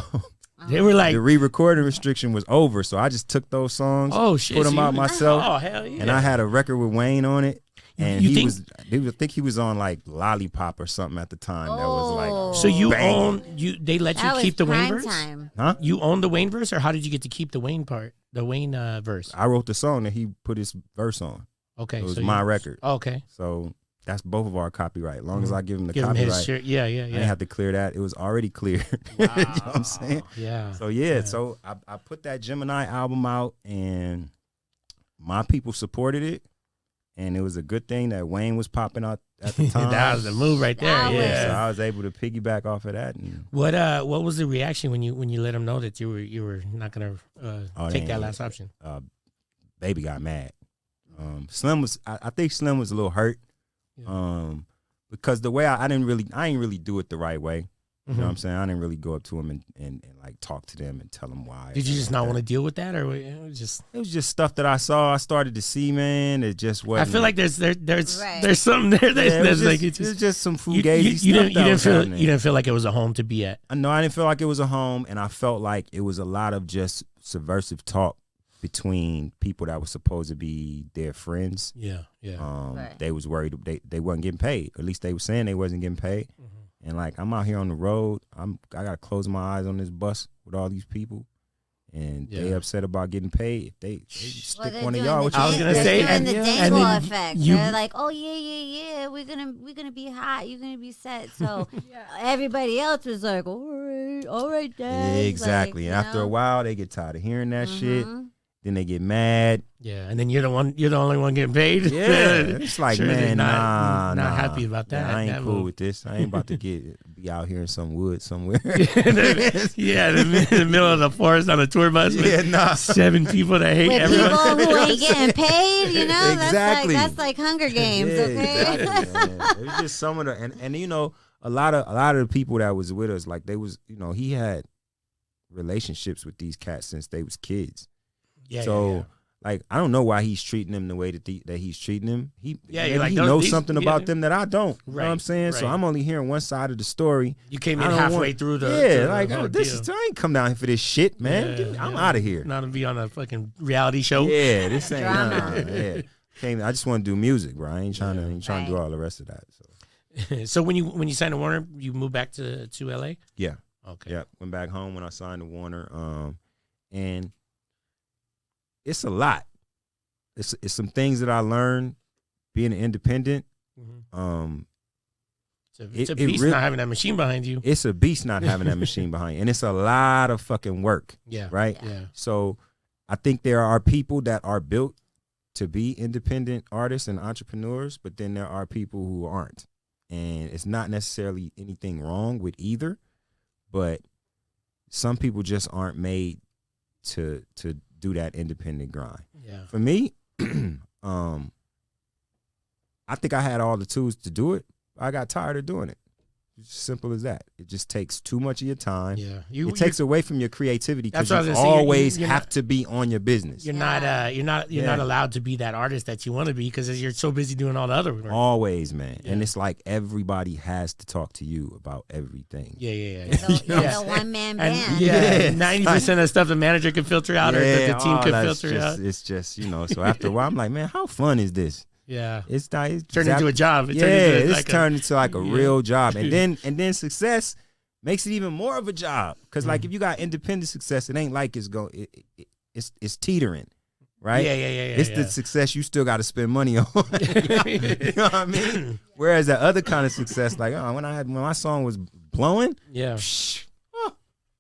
they were like, The re-recording restriction was over, so I just took those songs, "Oh shit," put them so out you- myself, Oh hell yeah! and I had a record with Wayne on it. And You I think he was on like Lollipop or something at the time. That was like, So you Bang. own you? They let That you was keep the Wayne prime verse. time. huh? You own the Wayne verse, or how did you get to keep the Wayne part? The Wayne verse. I wrote the song that he put his verse on. Okay. It was so my record. Okay. So that's both of our copyright. As long as I give him the Give him copyright, his share. Yeah. I didn't have to clear that. It was already clear. You know what I'm saying? Yeah. So yeah, so I put that Gemini album out, and my people supported it, and it was a good thing that Wayne was popping out at the time. That was the move right there. That was- Yeah. So I was able to piggyback off of that. And, What was the reaction when you let him know that you were not gonna take that last option? Baby got mad. Slim was, I think Slim was a little hurt, Yeah. because the way I didn't really do it the right way. You know what I'm Mhm. saying? I didn't really go up to him and like talk to them and tell them why. Did you just not want to deal with that, or it was just? It was just stuff that I saw. I started to see, man. It just wasn't. I feel like there's Right. something there. There's, Yeah, it was there's just, like it was just some you, fugazi you stuff. didn't that was feel happening. you didn't feel like it was a home to be at. No, I didn't feel like it was a home, and I felt like it was a lot of just subversive talk between people that were supposed to be their friends. Yeah. Right. They was worried they wasn't getting paid. At least they were saying they wasn't getting paid. And like, I'm out here on the road. I gotta close my eyes on this bus with all these people, and they Yeah. upset about getting paid. If they stick they're one of doing y'all the with I was your- gonna they're say, doing and- the yeah, dangle and then effect. you- They're like, oh yeah, we're gonna be hot. You're gonna be set. So everybody else was like, all right, Dad. Exactly. Like, And after a while, they get tired of hearing that shit. Mhm. Then they get mad. Yeah, and then you're the only one getting paid. Yeah, it's like, Sure, they're man, not nah. happy about that. Yeah, I ain't that cool move. with this. I ain't about to be out here in some woods somewhere. Yeah, in the middle of the forest on a tour bus Yeah, with nah. 7 people that hate With everyone. people who ain't getting paid, you know, Exactly. that's like Hunger Games, Yeah, okay? exactly, man. It was just some of the and you know, a lot of the people that was with us, like they was, you know, he had relationships with these cats since they was kids. Yeah, So yeah. like, I don't know why he's treating them the way that he's treating them. Yeah, Maybe you're like, he those- knows these- something yeah. about them that I don't. You know what I'm Right, saying? So right. I'm only hearing one side of the story. You came I in don't halfway want- through the yeah, like, the oh, this deal. is, I ain't come down here for this shit, man. Yeah, I'm yeah. out of here. Not to be on a fucking reality show. Yeah, this ain't Drama. yeah. I just want to do music, bro. I ain't trying to do Right. all the rest of that. So So when you signed to Warner, you moved back to LA. yeah, Okay. yeah. Went back home when I signed to Warner. And it's a lot. It's some things that I learned being an independent. Mhm. It's a It beast really- not having that machine behind you. It's a beast not having that machine behind you. And it's a lot of fucking work, Yeah. right? Yeah. So I think there are people that are built to be independent artists and entrepreneurs, but then there are people who aren't. And it's not necessarily anything wrong with either, but some people just aren't made to do that independent grind. Yeah. For me, I think I had all the tools to do it. I got tired of doing it. It's simple as that. It just takes too much of your time. Yeah. It takes away from your creativity because That's you what I was gonna say. always You're have not- to be on your business. You're not Yeah. not allowed to be that artist that you want to be because you're so busy doing all the other work. Always, man. And Yeah. it's like everybody has to talk to you about everything. Yeah, yeah, yeah. So, Yeah. it's a one-man And band. yeah, Yeah. 90% of stuff the manager can filter out or that the team all can that's filter just, out. It's just, you know, so after a while, I'm like, man, how fun is this? Yeah. It's not, it's Turned into a job. It yeah, turned into it's like turned into like a yeah. real job. And then success makes it even more of a job. Cause like if you got independent success, it ain't like it's teetering. Right? Yeah. It's the success you still got to spend money on. You know what I mean? Whereas that other kind of success, like when my song was blowing, Yeah.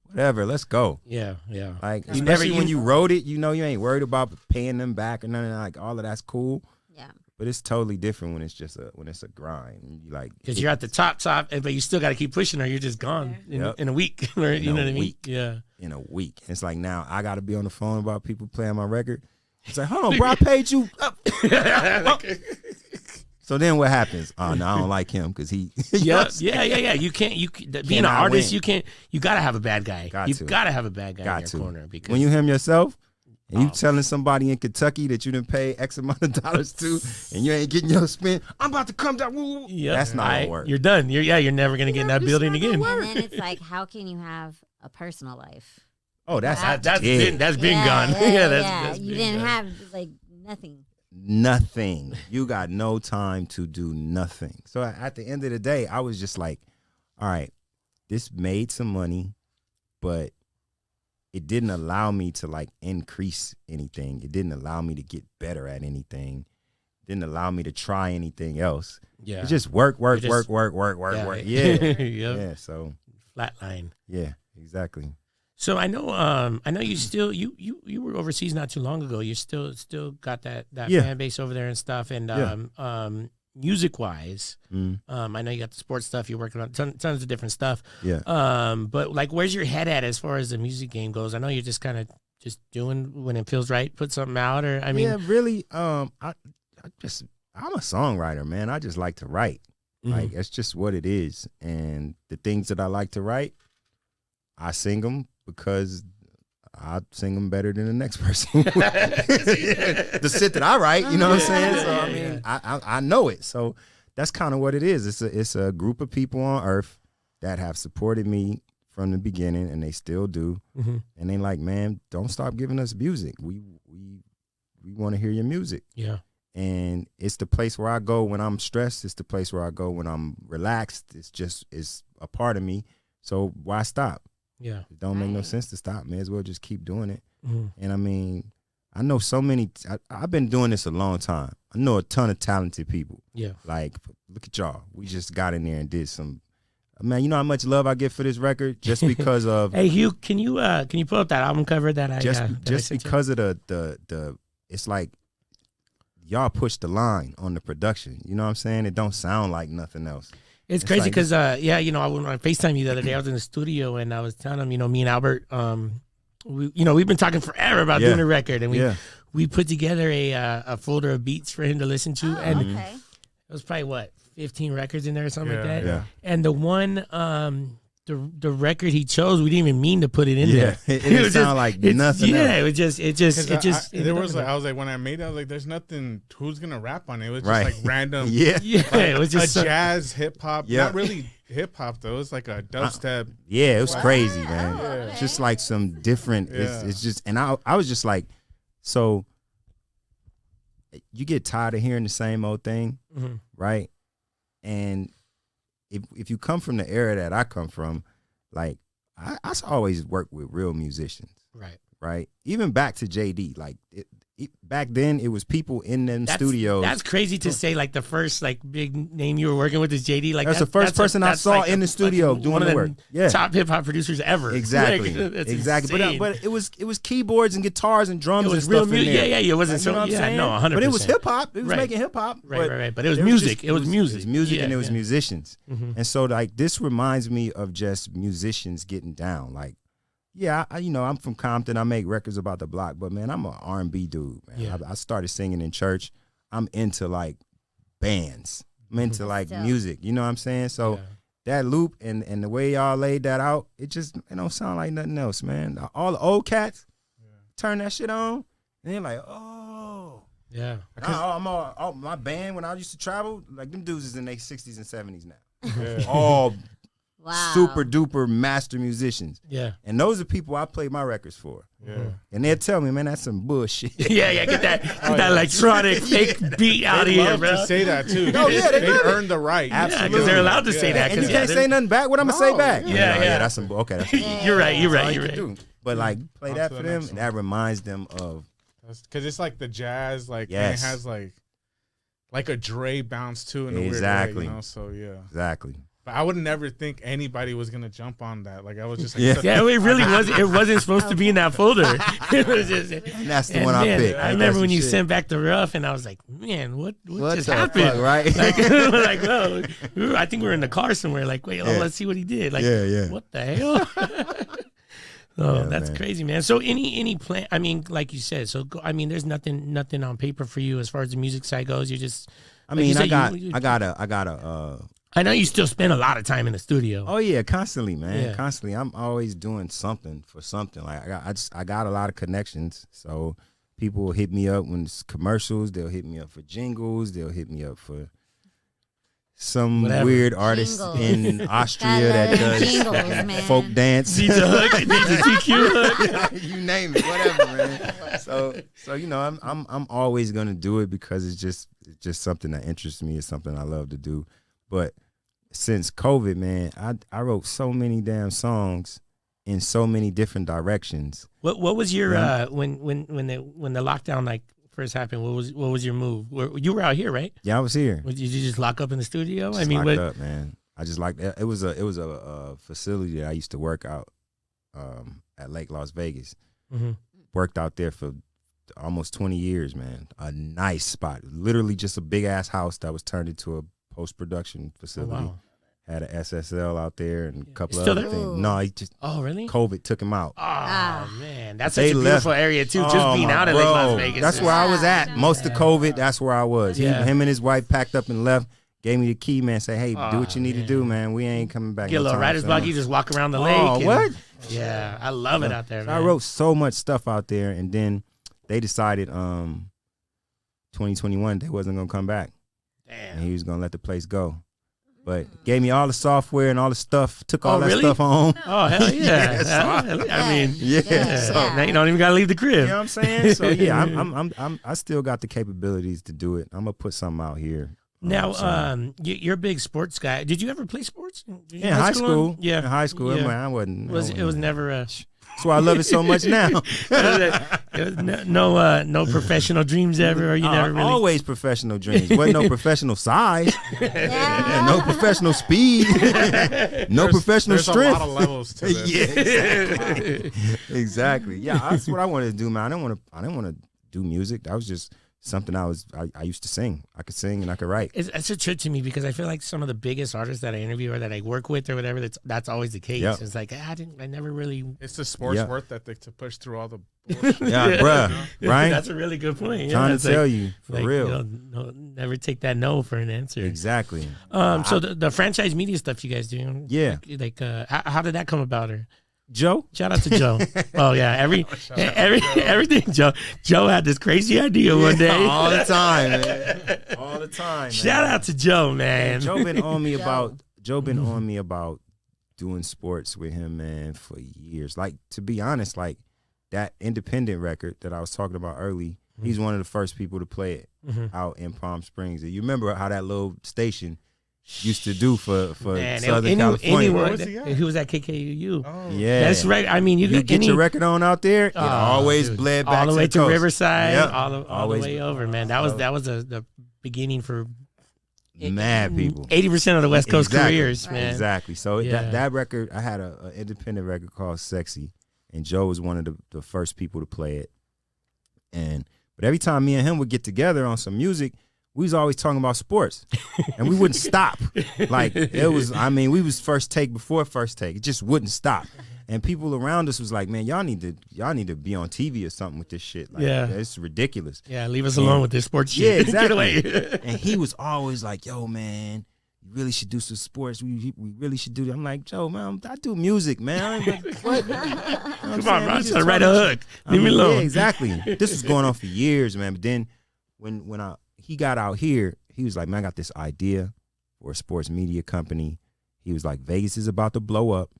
whatever, let's go. Yeah. Like You especially never- when you wrote it, you know you ain't worried about paying them back or none of that. Like all of that's cool. Yeah. But it's totally different when it's just a grind. And you like Because you're at the top, but you still got to keep pushing or you're just gone Yep. in a week. Or, you In know a what I mean? week. Yeah. in a week. It's like now I got to be on the phone about people playing my record. It's like, hold on, bro, I paid you. So then what happens? Oh no, I don't like him because he. Yeah. You can't. Being an Cannot artist, win. you got to have a bad guy. Got You to. got to have a bad guy in Got your to. corner because When you him yourself and you Oh. telling somebody in Kentucky that you didn't pay X amount of dollars to and you ain't getting your spin, I'm about to come down. Woo, woo. Yep. That's not gonna work. You're done. You're never gonna get in that It's building not gonna again. work. And then it's like, how can you have a personal life? Oh, that's That's dead. been gone. That's you been didn't gone. have like nothing. Nothing. You got no time to do nothing. So at the end of the day, I was just like, all right, this made some money, but it didn't allow me to like increase anything. It didn't allow me to get better at anything. It didn't allow me to try anything else. Yeah. It just work. Yeah. Yeah. Yep. Yeah. So Flatline. yeah, exactly. So I know you still you were overseas not too long ago. You still got that Yeah. fan base over there and stuff. And Yeah. music wise, Mm. I know you got the sports stuff. You're working on tons of different stuff. Yeah. But like, where's your head at as far as the music game goes? I know you're just kind of just doing when it feels right, put something out, or I mean, yeah, really. I'm a songwriter, man. I just like to write. Mhm. Like it's just what it is. And the things that I like to write, I sing them because I sing them better than the next person. The shit that I write, you know what I'm saying? So I mean, I know it. So that's kind of what it is. It's a group of people on earth that have supported me from the beginning, and they still do. Mhm. And they like, man, don't stop giving us music. We want to hear your music. Yeah. And it's the place where I go when I'm stressed. It's the place where I go when I'm relaxed. It's a part of me. So why stop? Yeah. It don't make no Right. sense to stop. May as well just keep doing it. Mhm. And I mean, I know so many. I've been doing this a long time. I know a ton of talented people. Yeah. Like, look at y'all. We just got in there and did some. Man, you know how much love I get for this record just because of Hey Hugh, can you pull up that album cover that I just that I just sent you? because of the it's like y'all push the line on the production. You know what I'm saying? It don't sound like nothing else. It's It's crazy like- because when I FaceTime you the other day, I was in the studio and I was telling him, me and Albert, we've been talking forever about Yeah. doing a record, and Yeah. we put together a folder of beats for him to listen to, Oh, and okay. it was probably 15 records in there or something like Yeah, that. yeah. And the one the record he chose, we didn't even mean to put it in Yeah. there. It didn't was sound like it's- nothing Yeah, else. it was just There was like, I was like, when I made it, I was like, there's nothing. Who's gonna rap on it? It was just Right. like random. Yeah. yeah, it was A just so- jazz hip hop. Yeah. Not really hip hop though. It's like a dubstep. Yeah, it was Wow. crazy, man. Oh, okay. Just like some different. Yeah. It's just, and I was just like, so you get tired of hearing the same old thing, Mhm. right? And if you come from the era that I come from, like I always work with real musicians, right. right? Even back to JD, like back then it was people in them studios. That's crazy to say. Like the first big name you were working with is JD. Like That's the first person I saw in the studio doing one of the work. Yeah. top hip hop producers ever. Exactly, Like, that's exactly. insane. But it was keyboards and guitars and drums it and was stuff real in music. there. Yeah, it wasn't You so. know what I'm Yeah, saying? no, 100%. But it was hip hop. It was Right. making hip hop. Right. But it was there music. It was music. It was music Yeah, and it was yeah. musicians. Mhm. And so like this reminds me of just musicians getting down. Like, yeah, I'm from Compton. I make records about the block, but man, I'm an R&B dude. Man, Yeah. I started singing in church. I'm into like bands. I'm into like Dope. music. You know what I'm saying? So. Yeah. That loop and the way y'all laid that out, it don't sound like nothing else, man. All the old cats turn that shit on, and they're like, oh. Yeah. My band when I used to travel, like them dudes is in their 60s and 70s now. Yeah. All Wow. super duper master musicians, Yeah. and those are people I play my records for. Yeah. And they'll tell me, man, that's some bullshit. Yeah. Get that electronic fake beat out of They here, love bro. to say that too. Oh, yeah, they love it. earned the right. Yeah, Absolutely. because they're allowed to say Yeah. that. And you 'cause, can't yeah, say nothing back. What I'm gonna say No, back? yeah. Yeah. That's some. Okay, that's You're right. You're all right. you You're can right. do. But like play On that to for the them, next and one. that reminds them of Because it's like the jazz, like and Yes. it has like a Dre bounce too in a Exactly. weird way, you know. So yeah, exactly. but I would never think anybody was gonna jump on that. Like I was just like, Yeah. Yeah, it really wasn't. It wasn't supposed to be in that folder. It was just. And that's the and one I man, picked. I Ain't remember that when some you shit? sent back the rough, and I was like, man, what just the happened? fuck, right? Like, well, I think we were in the car somewhere. Like, wait, Yeah. let's see what he did. Like, Yeah. what the hell? Oh, Yeah, that's man. crazy, man. So any plan? I mean, like you said, there's nothing on paper for you as far as the music side goes. You just, I like you mean, said, I got a. I know you still spend a lot of time in the studio. Oh yeah, constantly, man, Yeah. constantly. I'm always doing something for something. Like I got a lot of connections. So people will hit me up when it's commercials. They'll hit me up for jingles. They'll hit me up for some Whatever. weird artist Jingles. in Austria that Gotta does jingles, man. folk dance. Needs a hook. Needs a TQ hook. You name it, whatever, man. So you know, I'm always gonna do it because it's just something that interests me. It's something I love to do. But since COVID, man, I wrote so many damn songs in so many different directions. What was your when the lockdown like first happened? What was your move? You were out here, right? Yeah, I was here. Did you just lock up in the studio? Just locked up, man. I just like it was a facility that I used to work out at Lake Las Vegas. Mm-hmm. Worked out there for almost 20 years, man. A nice spot. Literally just a big ass house that was turned into a post-production facility. Oh, wow. Had an SSL out there and a couple of Still other there? things. No, he just really? COVID took him out. Oh man, that's They such a beautiful area too. Just Oh, being my out of Lake Las bro. Vegas. That's where I was at. Most of COVID, that's where I was. Yeah. Him and his wife packed up and left. Gave me the key, man. Say, hey, do what you need to man. do, man. We ain't coming back. Get a no little time writer's soon. block. You just walk around the lake. Oh, and- what? Yeah, I love it out there. So Man. I wrote so much stuff out there, and then they decided 2021 they wasn't gonna come back, and Damn. he was gonna let the place go. But gave me all the software and all the stuff. Took all Oh, that really? stuff home. Oh hell yeah! Yes, I mean, Yeah. So now you don't even gotta leave the crib. you know what I'm saying? So yeah, I still got the capabilities to do it. I'm gonna put something out here. Now, So- you're a big sports guy. Did you ever play sports? in high school. Yeah, in high school. Yeah. Man, I wasn't. It was never a. That's why I love it so much now. no professional dreams ever, or you never really. Always professional dreams. Wasn't no professional size. Yeah. No professional speed. No professional There's strength. a lot of levels to this. Yeah, exactly. Yeah, that's what I wanted to do, man. I didn't want to do music. That was just something I used to sing. I could sing and I could write. It's a trip to me because I feel like some of the biggest artists that I interview or that I work with or whatever, that's always the case. Yep. It's like I never really. It's the sports Yeah. worth ethic to push through all the bullshit. Yeah, bruh. Right? That's a really good point. Yeah, Trying to it's tell like, you for like, real. you know, never take that no for an answer. Exactly. So the franchise media stuff you guys do, Yeah. like how did that come about? Or Joe. shout out to Joe. Oh yeah, everything. Joe had this crazy idea one day. All the time, man. All the time. Man. Shout out to Joe, man. Joe been on me about doing sports with him, man, for years. Like, to be honest, like that independent record that I was talking about early, he's one of the first people to play it out in Palm Springs. And you remember how that little station used to do for Man, Southern California. Where was he at? He was at KKUU. Oh. Yeah. That's right. I mean, You get your record on out there, it Oh, always dude. bled back all the way to coast. Riverside, Yep. all the Always- way over, man. That was the beginning for Mad people. 80% of the West Coast Exactly. careers, man. Exactly. So Yeah. that record, I had an independent record called Sexy, and Joe was one of the first people to play it. But every time me and him would get together on some music, we was always talking about sports, and we wouldn't stop. Like it was, I mean, we was first take before first take. It just wouldn't stop. And people around us was like, "Man, y'all need to be on TV or something with this shit. Like, Yeah. it's ridiculous." Yeah, leave us alone with this sports shit. Yeah, Get exactly. away. And he was always like, "Yo, man, you really should do some sports. We really should do that." I'm like, "Joe, man, I do music, man." I'm like, what? You know what I'm Come saying? on, bro. We I'm just trying to write a talking- hook. I Leave me mean, alone. Yeah, exactly. This was going on for years, man. But then when he got out here, he was like, "Man, I got this idea for a sports media company." He was like, "Vegas is about to blow up."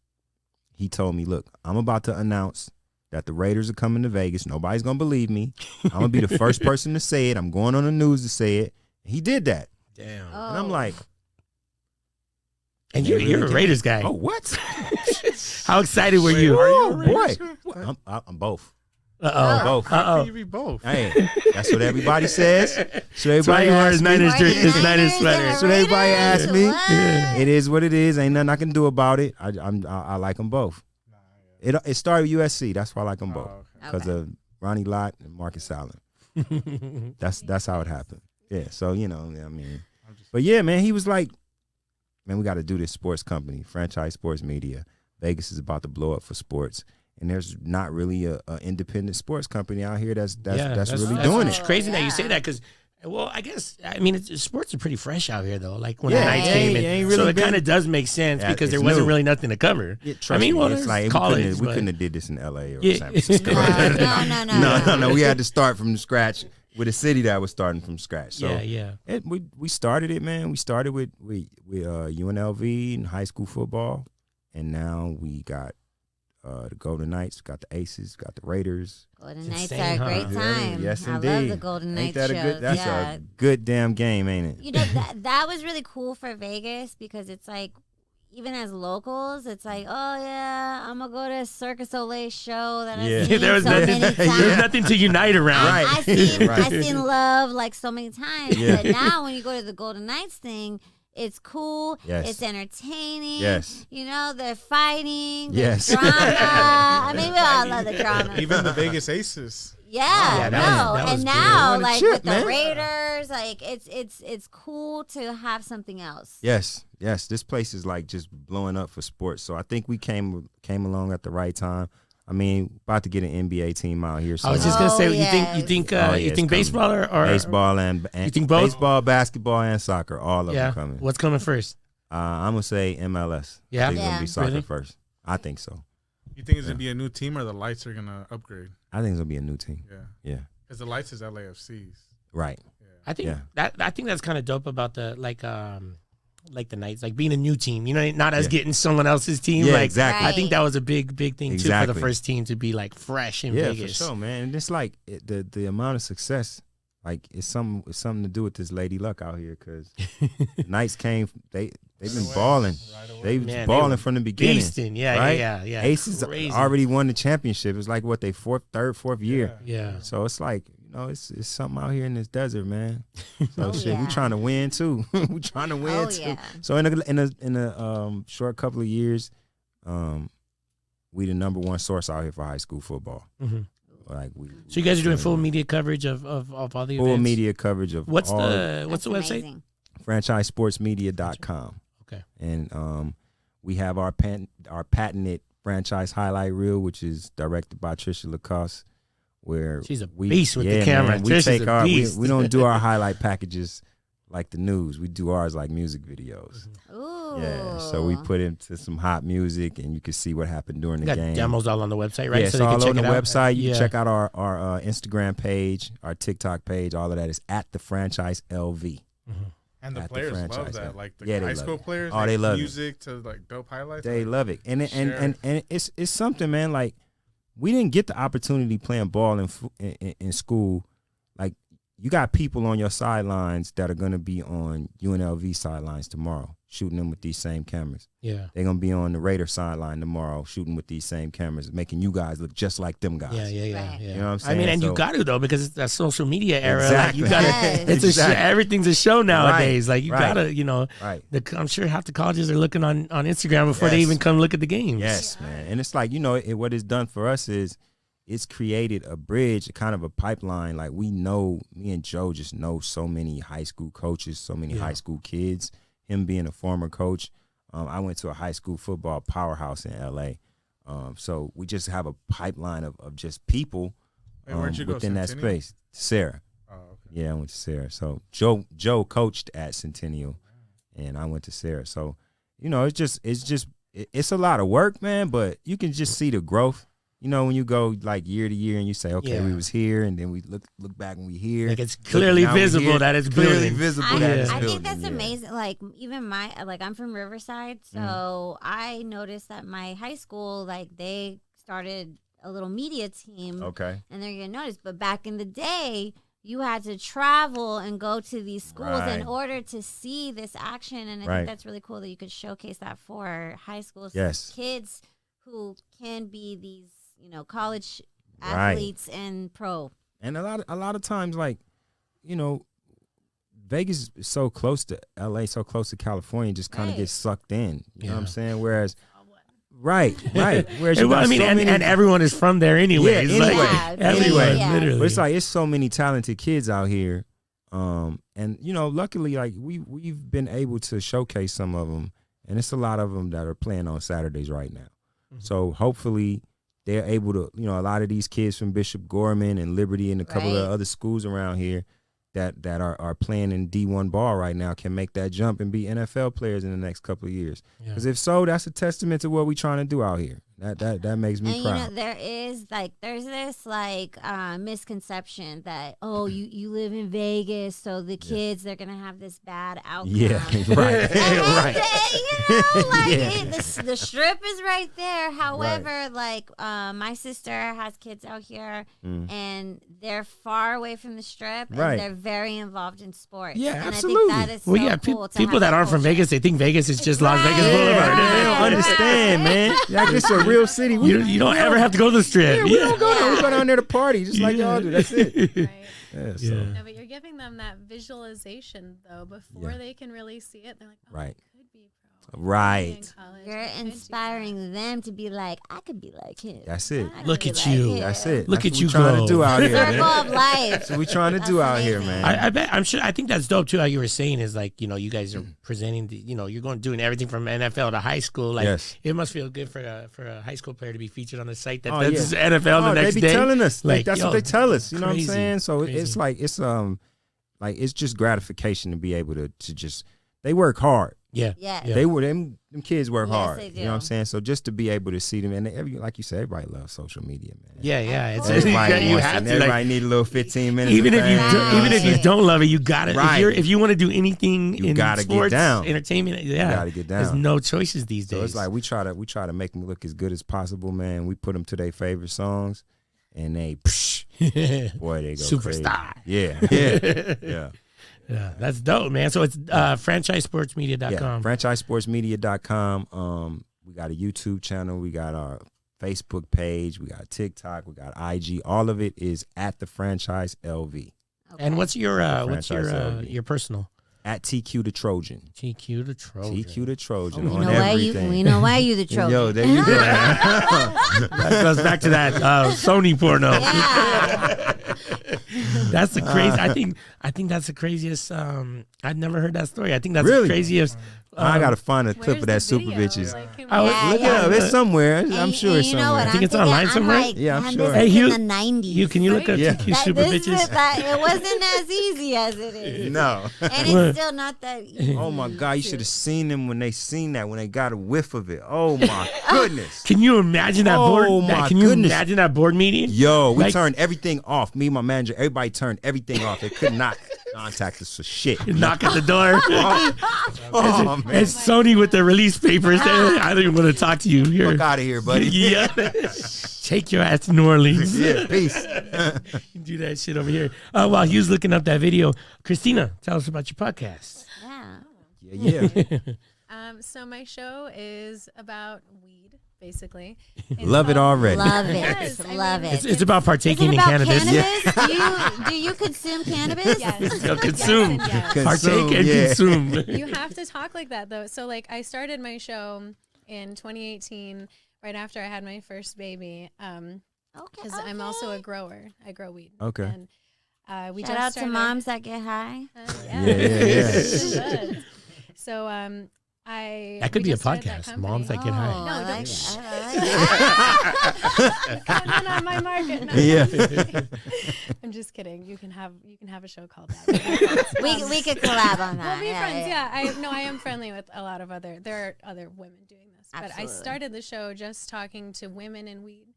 He told me, "Look, I'm about to announce that the Raiders are coming to Vegas. Nobody's gonna believe me. I'm gonna be the first person to say it. I'm going on the news to say it." He did that, Damn. and I'm like, And you're a Raiders guy. "Oh, what? How excited were Wait, you? are you a Oh, Raiders boy. guy? I'm both. Uh-oh. Both. How Uh-oh. can you be both? Hey, that's what everybody says. So That's why everybody you wear asks his me. Niners Why jersey, you his Niners Niners sweater. and So everybody Raiders? asked me. What? It is what it is. Ain't nothing I can do about it. I like them both. It started with USC. That's why I like them both, Oh, okay. because of Ronnie Lott and Marcus Allen. That's how it happened. Yeah. So I mean, but yeah, man, he was like, "Man, we got to do this sports company, franchise sports media. Vegas is about to blow up for sports, and there's not really a independent sports company out here that's really doing It's it." crazy that you Yeah. say that because, well, I guess sports are pretty fresh out here though. Like when Yeah, the Knights it came ain't in, really so it been- kind of does make sense Yeah, because there it's wasn't new. really nothing to cover. Yeah, I trust mean, me, well, it's there's like college, we but- couldn't have did this in LA or Yeah. San Francisco. No. We had to start from scratch with a city that was starting from scratch. So yeah. we started it, man. We started with UNLV and high school football, and now we got the Golden Knights, got the Aces, got the Raiders. Golden It's Knights insane, are a great huh? time. Yes, I indeed. love the Golden Ain't Knights that a shows. good? That's a good damn game, ain't it? You know that was really cool for Vegas because it's like even as locals, it's like, oh yeah, I'm gonna go to a Cirque du Soleil show that Yeah. I've seen there was so nothing, many times. there's nothing to unite around. Right. I seen Love like so many times, Yeah. but now when you go to the Golden Knights thing, it's cool. Yes. It's entertaining. Yes. You know, they're fighting. Yes. There's drama. I mean, we all love the drama. Even the Vegas Aces. Yeah, Yeah, that was and good. now What a like trip, with the man. Raiders, like it's cool to have something else. Yes. This place is like just blowing up for sports. So I think we came along at the right time. I mean, about to get an NBA team out here. So I was just gonna say, Oh, you think yeah, you it's think baseball or baseball and You think both? baseball, basketball, and soccer, all of yeah? them coming. What's coming first? I'm gonna say MLS. Yeah? I think it's gonna Yeah. be soccer Really? first. I think so. You think it's gonna be a new team or the Lights are gonna upgrade? I think it's gonna be a new team. Yeah, Yeah. because the Lights is LAFC's. Right. I think Yeah. I think that's kind of dope about the like the Knights, like being a new team. You know, not as getting someone else's team. Yeah, like, exactly. I think that was a big thing too for Exactly. the first team to be like fresh in Yeah, Vegas. for sure, man. And it's like the amount of success, like it's something to do with this Lady Luck out here, because Knights came. They've been balling. They've Man, balling they were from the beginning. Beasting, yeah, right? yeah. Aces Crazy. already won the championship. It's like what they fourth year. Yeah. So it's like, it's something out here in this desert, man. So Oh, shit, yeah. we trying to win too. we trying to win Oh, too. yeah. So in a short couple of years, we the number one source out here for high school football. Mhm. Like So you guys are doing full media coverage of all the full events? media coverage of What's all the That's website? amazing. franchisesportsmedia.com. Okay. And we have our patented franchise highlight reel, which is directed by Trisha Lacoste, where She's a beast with the camera. man, we Trisha's take a our beast. we don't do our highlight packages like the news. We do ours like music videos. Ooh. Yeah, so we put into some hot music, and you can see what happened during You the got game. demos all on the website, right? Yeah, so it's they can all check on the it out. website. You Yeah. can check out our Instagram page, our TikTok page. All of that is at the franchise LV. And the At the players love franchise, that. yeah. Like the Yeah, they high love school it. players, Oh, like they love it. music to like dope highlights. They like, love it, and share and it's something, man. Like, we didn't get the opportunity playing ball in school. Like, you got people on your sidelines that are gonna be on UNLV sidelines tomorrow, shooting them with these same cameras. Yeah. They're gonna be on the Raider sideline tomorrow, shooting with these same cameras, making you guys look just like them guys. Yeah. Right. You know what I'm I saying? mean, and you So- got to though, because it's that social media era. Exactly. Like, you got to. Yes. It's a Exactly. everything's a show nowadays. Right, Like you right. gotta, you know. Right. I'm sure half the colleges are looking on Instagram before they Yes. even come look at the games. Yes, man. And it's like, what it's done for us is it's created a bridge, kind of a pipeline. Like, me and Joe just know so many high school coaches, so many high school kids. Him being a former coach, I went to a high school football powerhouse in LA. So we just have a pipeline of just people Hey, where'd you go, within that Centennial? space. Sarah. Oh, okay. Yeah, I went to Sarah. So Joe coached at Centennial, and I went to Sarah. So, it's a lot of work, man, but you can just see the growth. You know, when you go like year to year and you say, okay, Yeah. we was here, and then we look back and we here. Like, it's clearly Now we visible here. that it's clearly building. visible I, that it's I building. think that's yeah. amazing. Like even I'm from Riverside, so I noticed that my high school, like they started a little media team, Okay. and they're gonna notice. But back in the day, you had to travel and go to these schools in Right. order to see this action, and I Right. think that's really cool that you could showcase that for high school Yes. kids who can be these, college Right. athletes and pro. And a lot of times, like, Vegas is so close to LA, so close to California, just kind of Right. gets sucked in. You know what I'm Yeah. saying? Whereas, right. Whereas you And, got I mean, so many, and everyone is from there anyways. Yeah, Like, anyway. Yeah, everyone, yeah. literally. but it's like it's so many talented kids out here, and luckily, like we've been able to showcase some of them, and it's a lot of them that are playing on Saturdays right now. So hopefully, they're able to, a lot of these kids from Bishop Gorman and Liberty and a couple of Right. other schools around here that are playing in D1 ball right now can make that jump and be NFL players in the next couple of years. Yeah. Because if so, that's a testament to what we're trying to do out here. That makes me and proud. you know, there's this misconception that you live in Vegas, so the kids they're gonna have this bad outcome. Yeah, right, right. The strip is right there. However, my sister has kids out here, and they're far away from the strip, and they're very involved in sports. Yeah, and absolutely. I think that is so cool to people have that aren't from culture. Vegas, they think Vegas is just Las Vegas Right. Boulevard. They don't understand, man. Like it's a real city. You don't ever have to go to the strip. We don't go there. We go down there to party, just like y'all do. That's it. Right. Yeah, so. Yeah. No, but you're giving them that visualization though before they can really see it. They're like, oh, Right. I could be pro. Right. In college, You're I could do inspiring them to be like, I could be like him. That's it. I could Look be at like you. him. That's it. Look That's at you what we trying glow. to do out here, Circle man. of life. That's what we trying to That's do out here, amazing. man. I bet. I think that's dope too. How you were saying is like, you guys are presenting. You're doing everything from NFL to high school. Like, Yes. it must feel good for a high school player to be featured on the site that Oh, does yeah. NFL the Oh, next they be day. telling us. Like, That's yo, what they tell us. You know what I'm crazy, saying? So crazy. it's like it's just gratification to be able to just they work hard. Yeah. Yeah. Yeah. Them kids work Yes, hard. they You know what I'm do. saying? So just to be able to see them, and like you said, everybody loves social media, man. Yeah. It's Everybody, you wants have it. to. Like, Everybody need a little 15 minutes. even of if you fame, don't, know what even I'm if you saying? don't love it, you got to. Right. If you want to do anything You in gotta get sports, down. entertainment, You gotta get down. There's no choices these days. So it's like we try to make them look as good as possible, man. We put them to their favorite songs, and they, boy, they go Superstar. crazy. Yeah. Yeah, that's dope, man. So it's franchisesportsmedia.com. Yeah, franchisesportsmedia.com. We got a YouTube channel. We got our Facebook page. We got TikTok. We got IG. All of it is at the Franchise LV. And what's your Franchise LV. personal? At TQ the Trojan. TQ the Trojan. TQ the Trojan We on know why everything. we know why you the Trojan. Yo, there you go. That goes back to that Sony porno. Yeah. That's the crazy. I think that's the craziest. I'd never heard that story. I think that's Really? the craziest. I gotta find a clip Where's of that the Super video? Bitches. Like, can I we- was- Yeah, Look yeah. it up. It's somewhere. I'm And- sure and it's you know somewhere. what I think I'm it's online thinking? somewhere. I'm like, Yeah, I'm man, sure. This Hey, is you- in the 90s. Can you look up Yeah. TQ That- Super this Bitches? is that it wasn't as easy as it is. No. And it's still not that easy. Oh my God, you should have seen them when they seen that, when they got a whiff of it. Oh my goodness. Can you imagine that board? Oh, my Can you goodness. imagine that board meeting? Yo, we Like- turned everything off. Me, my manager, everybody turned everything off. They could not contact us for shit. Knock at the door. Oh, man. It's Sony with the release papers. I don't even want to talk to you. You're, Fuck out of here, buddy. yeah. Take your ass to New Orleans. Yeah, peace. Do that shit over here. While he was looking up that video, Christina, tell us about your podcast. Yeah. Yeah. So my show is about weed, basically. It's Love it about- already. Love it. Yes, I Love mean, it. It's about Is partaking it in about cannabis. Do you consume cannabis? Yes. So consume. Yes and yes. Partake and yeah. consume. You have to talk like that though. So like I started my show in 2018, right after I had my first baby. Okay. Because I'm also a grower. I grow weed. Okay. And we Shout just out to started, moms that get high. Yeah. Yeah. Good. So That could we be a just started that podcast. Moms that company. get high. Oh, No, I don't- like Shh. it. I like it. Not on my market. No. Yeah. I'm just kidding. You can have a show called that. We could collab on that. We'll be friends. Yeah. I am friendly with a lot of there are other women doing this. But I Absolutely. started the show just talking to women in weed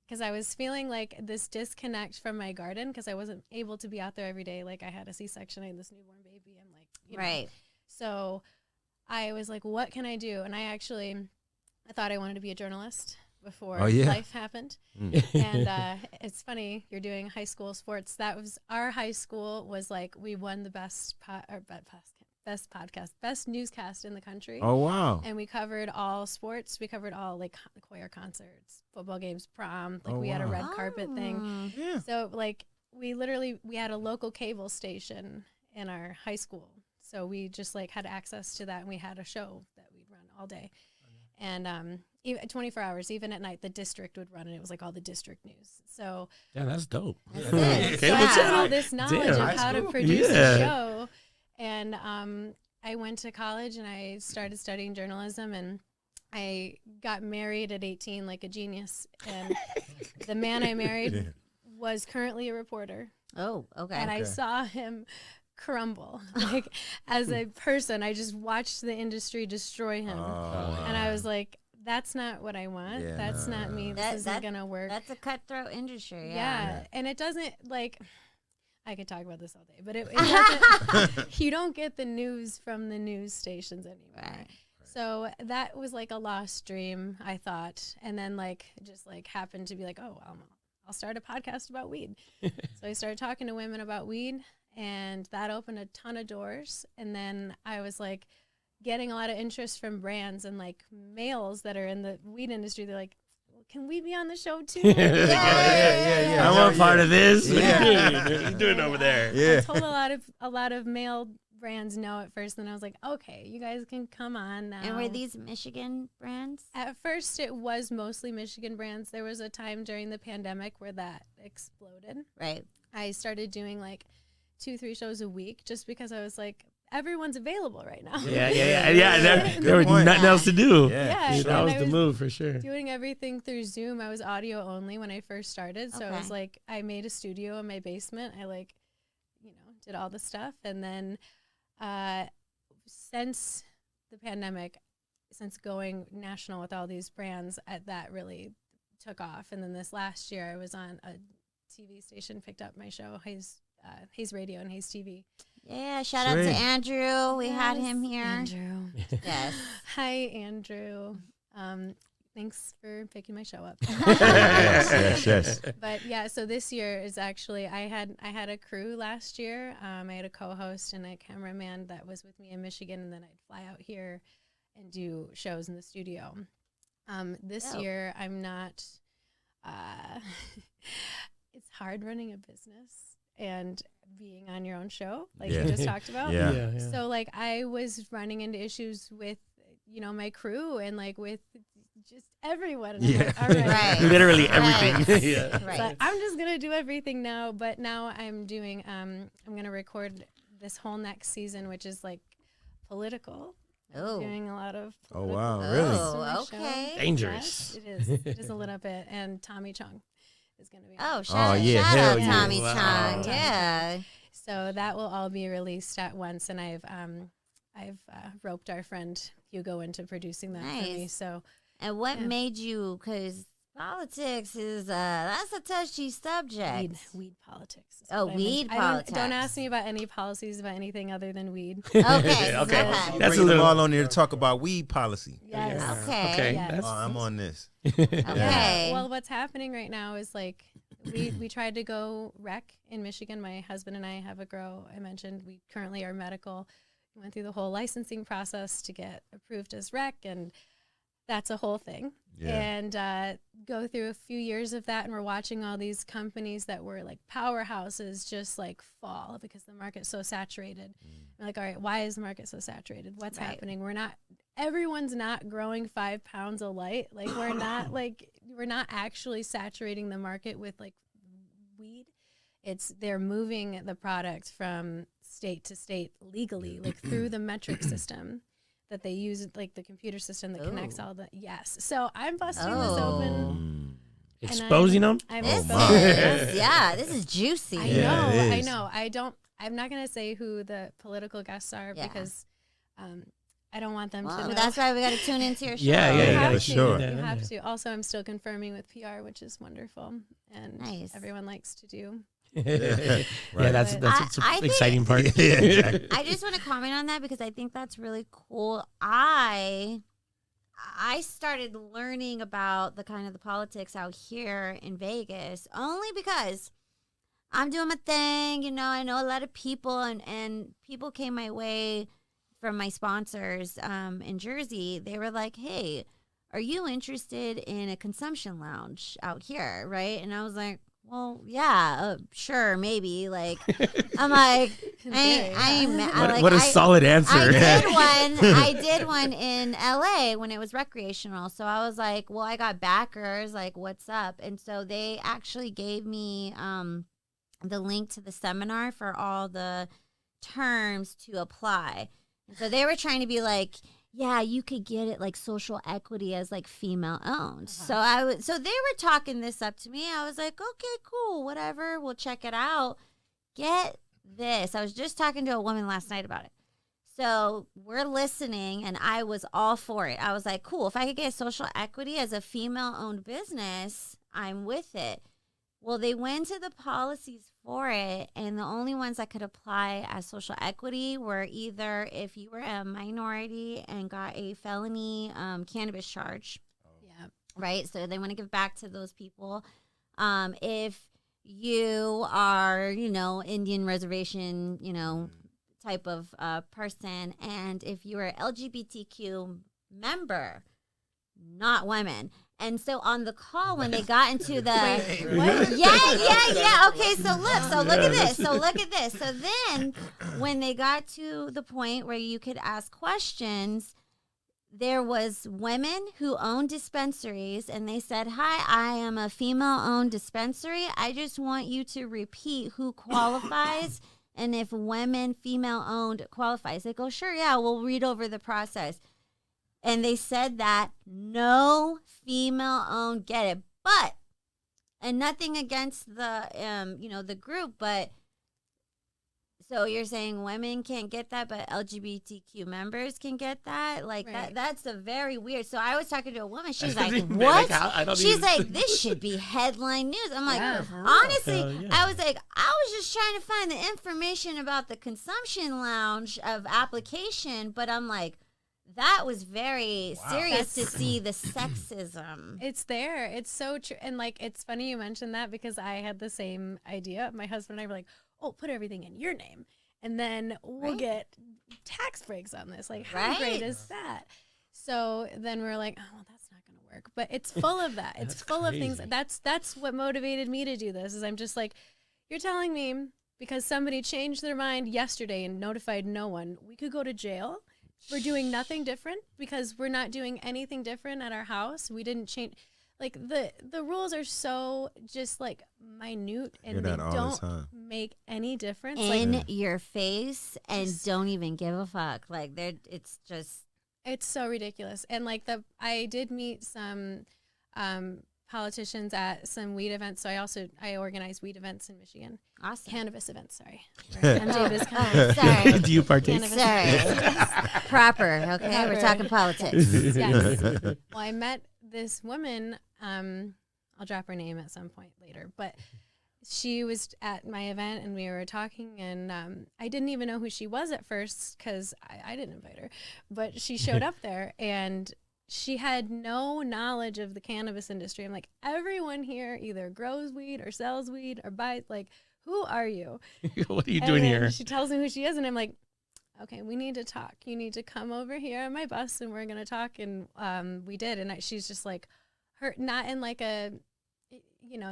because I was feeling like this disconnect from my garden because I wasn't able to be out there every day. Like I had a C-section, I had this newborn baby. I'm like, Right. So I was like, what can I do? And I thought I wanted to be a journalist before Oh, yeah. life happened. And it's funny, you're doing high school sports. That was our high school was like, we won the best newscast in the country. Oh, wow. And we covered all sports. We covered all like choir concerts, football games, prom. Like Oh, we had a wow. red carpet thing. Yeah. So like we had a local cable station in our high school. So we just like had access to that, and we had a show that we'd run all day. And even 24 hours, even at night, the district would run, and it was like all the district news. So Yeah, that's dope. That's it. so Cable I had channel. all this knowledge Damn. of how to cool. produce Yeah. a show. And I went to college, and I started studying journalism, and I got married at 18 like a genius. And the man I married was currently a reporter. Oh, okay. And I saw him crumble. Like as a person, I just watched the industry destroy him. Oh, And I was like, that's not what I want. Yeah, That's not me. This isn't going to work. That's a cutthroat industry. Yeah. And it doesn't, like, I could talk about this all day, but it doesn't, you don't get the news from the news stations anymore. Right. So that was like a lost dream, I thought. And then like, just like happened to be like, oh, I'll start a podcast about weed. So I started talking to women about weed, and that opened a ton of doors. And then I was like getting a lot of interest from brands and like males that are in the weed industry. They're like, can we be on the show too? Yeah. I want part of this. Yeah. What are you doing over there? Yeah. I told a lot of male brands no at first, and I was like, okay, you guys can come on now. And were these Michigan brands? At first, it was mostly Michigan brands. There was a time during the pandemic where that exploded. Right. I started doing like 2-3 shows a week just because I was like, everyone's available right now. Yeah. There was point. nothing else to do. Yeah, That and was I the move for sure. Doing everything through Zoom. I was audio only when I first started. So I was like, I made a studio in my basement. I like, did all the stuff. And then since the pandemic, since going national with all these brands, that really took off. And then this last year I was on a TV station, picked up my show, Hayes Radio and Hayes TV. Yeah, shout out to Andrew. We had him here. Andrew. Yes. Hi, Andrew. Thanks for picking my show up. yes. But yeah, so this year is actually I had a crew last year. I had a co-host and a cameraman that was with me in Michigan, and then I'd fly out here and do shows in the studio. This year I'm not. It's hard running a business and being on your own show, like you just talked about. Yeah. So like I was running into issues with, my crew and like with just everyone. And I'm like, all right. Literally everything. Right. So I'm just gonna do everything now. But now I'm doing. I'm gonna record this whole next season, which is like political. Oh. Doing a lot of. Oh, wow, Oh, okay. Dangerous. Yes, it is. It is a little bit. And Tommy Chung is gonna be. Oh, shout hell out yeah. Tommy Wow. Chung. Yeah. So that will all be released at once, and I've roped our friend Hugo into producing that for me. So. And what made you? Because politics is that's a touchy subject. Weed politics. Oh, weed politics. Don't ask me about any policies about anything other than weed. Okay. Okay. Okay. That's Bring them all on there to talk about weed policy. Yes. Okay. Yes. That's- I'm on this. Okay. Well, what's happening right now is like we tried to go rec in Michigan. My husband and I have a grow. I mentioned we currently are medical. We went through the whole licensing process to get approved as rec, and that's a whole thing. Yeah. And go through a few years of that, and we're watching all these companies that were like powerhouses just like fall because the market's so saturated. We're like, all right, why is the market so saturated? What's happening? Everyone's not growing 5 pounds a light. Like we're not actually saturating the market with like weed. They're moving the product from state to state legally, like through the metric system that they use, like the computer system that connects all the, So I'm busting this open. Exposing them? I'm This exposing is, this is juicy. I know. I'm not going to say who the political guests are because I don't want them to know. That's why we got to tune into your show. Yeah, You have for to. sure. You have to. Also, I'm still confirming with PR, which is wonderful. And everyone likes to do. Yeah, that's I the exciting part. I just want to comment on that because I think that's really cool. I started learning about the kind of the politics out here in Vegas only because I'm doing my thing. I know a lot of people and people came my way from my sponsors in Jersey. They were like, hey, are you interested in a consumption lounge out here? Right. And I was like, well, yeah, sure, maybe. Like, I'm like, What a solid answer. I did one in LA when it was recreational. So I was like, well, I got backers. Like, what's up? And so they actually gave me the link to the seminar for all the terms to apply. And so they were trying to be like, yeah, you could get it like social equity as like female owned. So so they were talking this up to me. I was like, okay, cool, whatever. We'll check it out. Get this. I was just talking to a woman last night about it. So we're listening, and I was all for it. I was like, cool, if I could get social equity as a female-owned business, I'm with it. Well, they went to the policies for it, and the only ones that could apply as social equity were either if you were a minority and got a felony cannabis charge. Yeah. Right? So they want to give back to those people. If you are, Indian reservation, type of person, and if you're an LGBTQ member, not women. And so on the call, when they got into the yeah. Okay, so look at this. So then when they got to the point where you could ask questions, there was women who owned dispensaries, and they said, hi, I am a female-owned dispensary. I just want you to repeat who qualifies and if women, female-owned qualifies. They go, sure, yeah, we'll read over the process. And they said that no female-owned get it. But, and nothing against the, the group, but so you're saying women can't get that, but LGBTQ members can get that? Like, right. That's a very weird. So I was talking to a woman. She's like, what? She's like, this should be headline news. I'm like, honestly, I was like, I was just trying to find the information about the consumption lounge of application, but I'm like, that was very serious to see the sexism. It's there. It's so true. And like, it's funny you mentioned that because I had the same idea. My husband and I were like, oh, put everything in your name. And then we'll get tax breaks on this. Like, how great is that? So then we're like, oh, well, that's not going to work. But it's full of that. It's full of things. That's what motivated me to do this is I'm just like, you're telling me because somebody changed their mind yesterday and notified no one, we could go to jail. We're doing nothing different because we're not doing anything different at our house. We didn't change. Like the rules are so just like minute and they don't make any difference. In your face and don't even give a fuck. Like it's so ridiculous. And like I did meet some politicians at some weed events. So I organize weed events in Michigan. Awesome. Cannabis events, sorry. Cannabis sorry. Do you partake? Sorry. Proper, okay? We're talking politics. Yes. Well, I met this woman, I'll drop her name at some point later, but she was at my event and we were talking and I didn't even know who she was at first because I didn't invite her, but she showed up there and she had no knowledge of the cannabis industry. I'm like, everyone here either grows weed or sells weed or buys, like, who are you? What are you doing here? She tells me who she is and I'm like, okay, we need to talk. You need to come over here on my bus and we're going to talk. And we did. And she's just like, not in like a,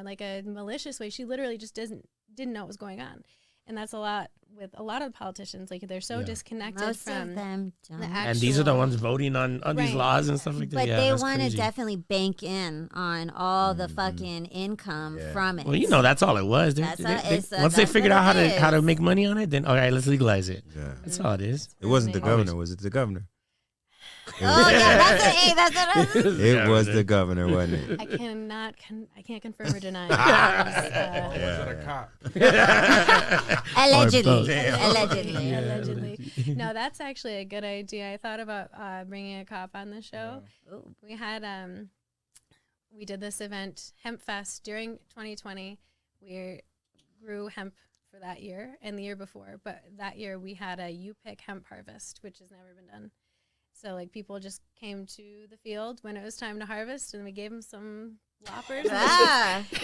like a malicious way. She literally just didn't know what was going on. And that's a lot with a lot of the politicians. Like they're so disconnected Most from of them don't. And these are the ones voting on these laws and stuff like that. But they want to definitely bank in on all the fucking income from it. Well, that's all it was. Once they figured out how to make money on it, then all right, let's legalize it. Yeah. That's all it is. It wasn't the governor, was it the governor? That's what I was. It was the governor, wasn't it? I can't confirm or deny. Allegedly. No, that's actually a good idea. I thought about bringing a cop on the show. We had we did this event, Hemp Fest, during 2020. We grew hemp for that year and the year before, but that year we had a U-Pick hemp harvest, which has never been done. So, like, people just came to the field when it was time to harvest, and we gave them some loppers.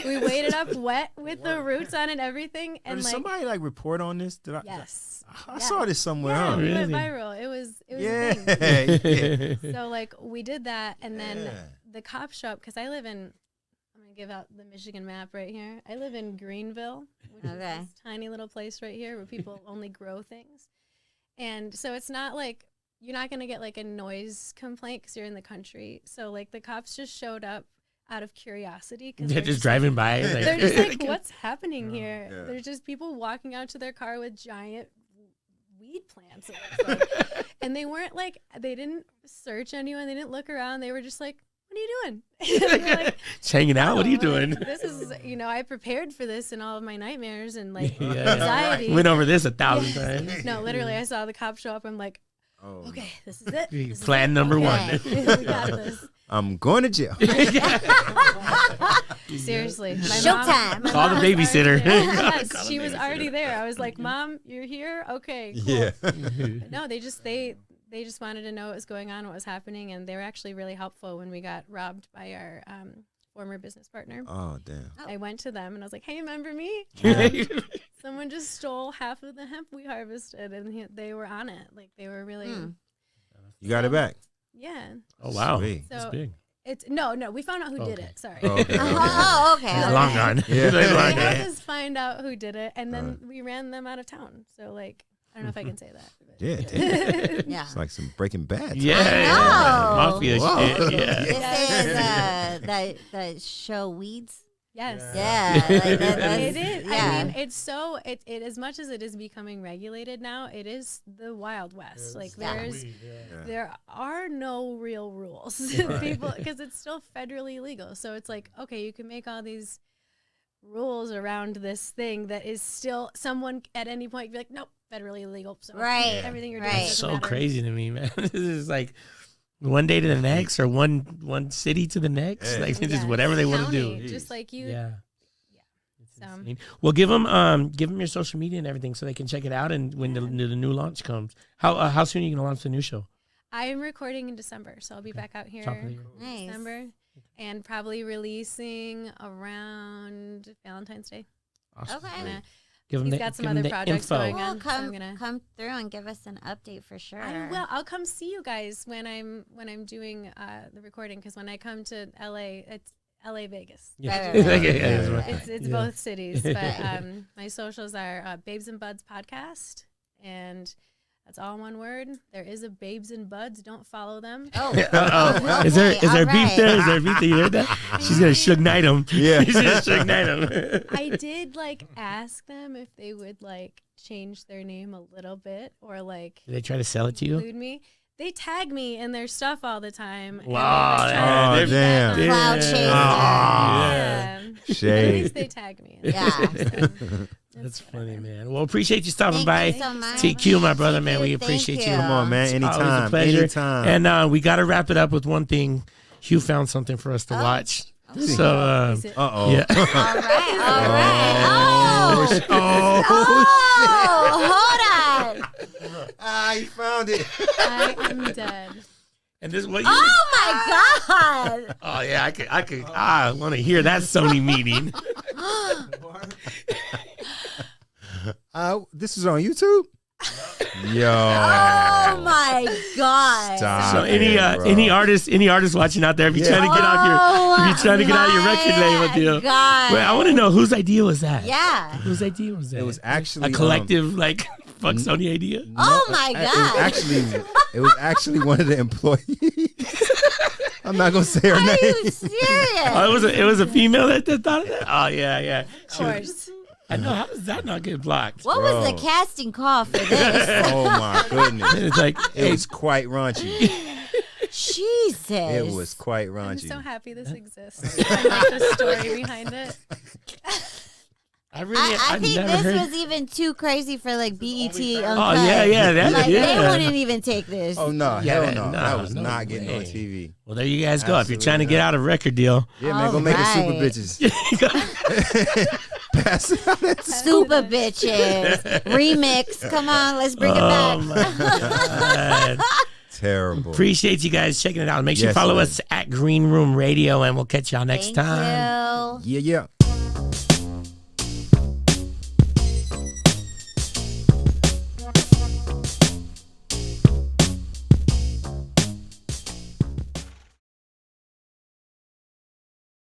We waited up wet with the roots on it and everything. And did somebody, report on this? Yes. I saw this somewhere, huh? Really? It went viral. It was a thing. So, we did that, and then the cops show up, because I live in, I'm going to give out the Michigan map right here. I live in Greenville, which is this tiny little place right here where people only grow things. And so it's not like, you're not going to get a noise complaint because you're in the country. So the cops just showed up out of curiosity. They're just driving by. They're just like, what's happening here? Yeah. There's just people walking out to their car with giant weed plants. And they weren't they didn't search anyone. They didn't look around. They were just like, what are you doing? Just hanging out. What are you doing? This is, I prepared for this in all of my nightmares and anxiety. Went over this 1,000 times. No, literally, I saw the cop show up. I'm like, Oh. Okay, this is it. This is Plan it. number Okay. one. We got this. I'm going to jail. Seriously. My Showtime. my Call the mom was babysitter. already there. Call Yes, the she was babysitter. already there. I was like, Mom, you're here? Okay, cool. Yeah. No, they just wanted to know what was going on, what was happening, and they were actually really helpful when we got robbed by our former business partner. Oh, damn. I went to them and I was like, "Hey, remember me? Someone just stole half of the hemp we harvested," and they were on it. Like they were really, You got it back. yeah. Oh wow, Sweet. So that's big. it's no. We found out who did Okay. it. Sorry. Oh, okay. Oh, okay. It's long gone. Yeah. They Long helped gone. us find out who did it, and then we ran them out of town. So like, I don't know if I can say that. but- Yeah, damn. Yeah. It's like some Breaking Bad. Yeah, know. mafia Whoa. shit. Yeah. This is the show Weeds. Yes. Yeah, like that's, It is. Yeah. I mean, it's so it as much as it is becoming regulated now, it is the Wild West. Like Yeah. there are no real rules. People, because it's still federally illegal. So it's like, okay, you can make all these rules around this thing that is still someone at any point be like, nope, federally illegal. So Right. everything you're Right. doing It's doesn't so matter. crazy to me, man. This is like one day to the next, or one city to the next. Yeah. Like it's Yeah. just whatever they want to County, do. just like you. Yeah. It's So- insane. Well, give them your social media and everything so they can check it out. And when the new launch comes, how soon are you gonna launch the new show? I am recording in December, so I'll be back out here Top of the year. Nice. December, and probably releasing around Valentine's Day. Awesome. Okay. Gonna- Give them He's the, got some give 'em other the projects info. going Well, on. so I'm gonna. come through and give us an update for sure. I will. I'll come see you guys when I'm doing the recording, because when I come to LA, it's LA Vegas. Yeah. Right, right, right. Yeah, yeah, that's right. It's Yeah. both cities, but my socials are Babes and Buds podcast, and that's all one word. There is a Babes and Buds. Don't follow them. Oh, Uh-oh. Is there all beef right. there? Is there beef there? You heard that? She's gonna Suge Knight him. Yeah. She's gonna Suge Knight him. I did ask them if they would change their name a little bit, or Did they try to sell it to you? include me. They tag me in their stuff all the time. and they, Wow, try Oh, to damn. feedback Cloud on- chaser. Yeah. At Shade. least they tag me. Yeah. That's funny, man. Well, appreciate you stopping Thank you by. so much. TQ, my brother, man, Thank we you, appreciate thank you. you. Come on, man. It's always a Anytime. pleasure. Anytime. And we got to wrap it up with one thing. Hugh found something for us to watch. So, Is it- Uh-oh. yeah. All right. All right. Oh, Oh, hold on. Ah, you found it. I am dead. And this is what you. Oh my God. Oh yeah, I want to hear that Sony meeting. This is on YouTube? Yo. Oh my God. Stop So it, bro. any artists watching out there, if you're trying to get off your, if you're trying to get out of your record label deal, God. wait, I want to know whose idea was that? Yeah. Whose idea was that? It was actually a collective fuck Sony idea. Oh my God. It was actually one of the employees. I'm not gonna say her Are name. you serious? Oh, it was a female that thought of that. Oh yeah. Of course. I know. How does that not get blocked? What was the Bro. casting call for this? Oh my goodness. It's like, It was quite raunchy. Jesus. It was quite I'm raunchy. so happy this exists. I like the story behind it. I really, I I've think never this heard. was even too crazy for BET. Oh Uncut. yeah, that, Like yeah. they wouldn't even take this. Oh no, Yeah, hell no. no, That was no not getting on way. TV. Well, there you guys go. If you're Absolutely trying to get not. out a record deal, Yeah, man, go make it super Alright. bitches. Pass it out. Super bitches remix. Come on, let's bring it oh back. my God. Terrible. Appreciate you guys checking it out. Make sure you Yes, follow sir. us at Green Room Radio, and we'll catch y'all next Thank time. you. Yeah.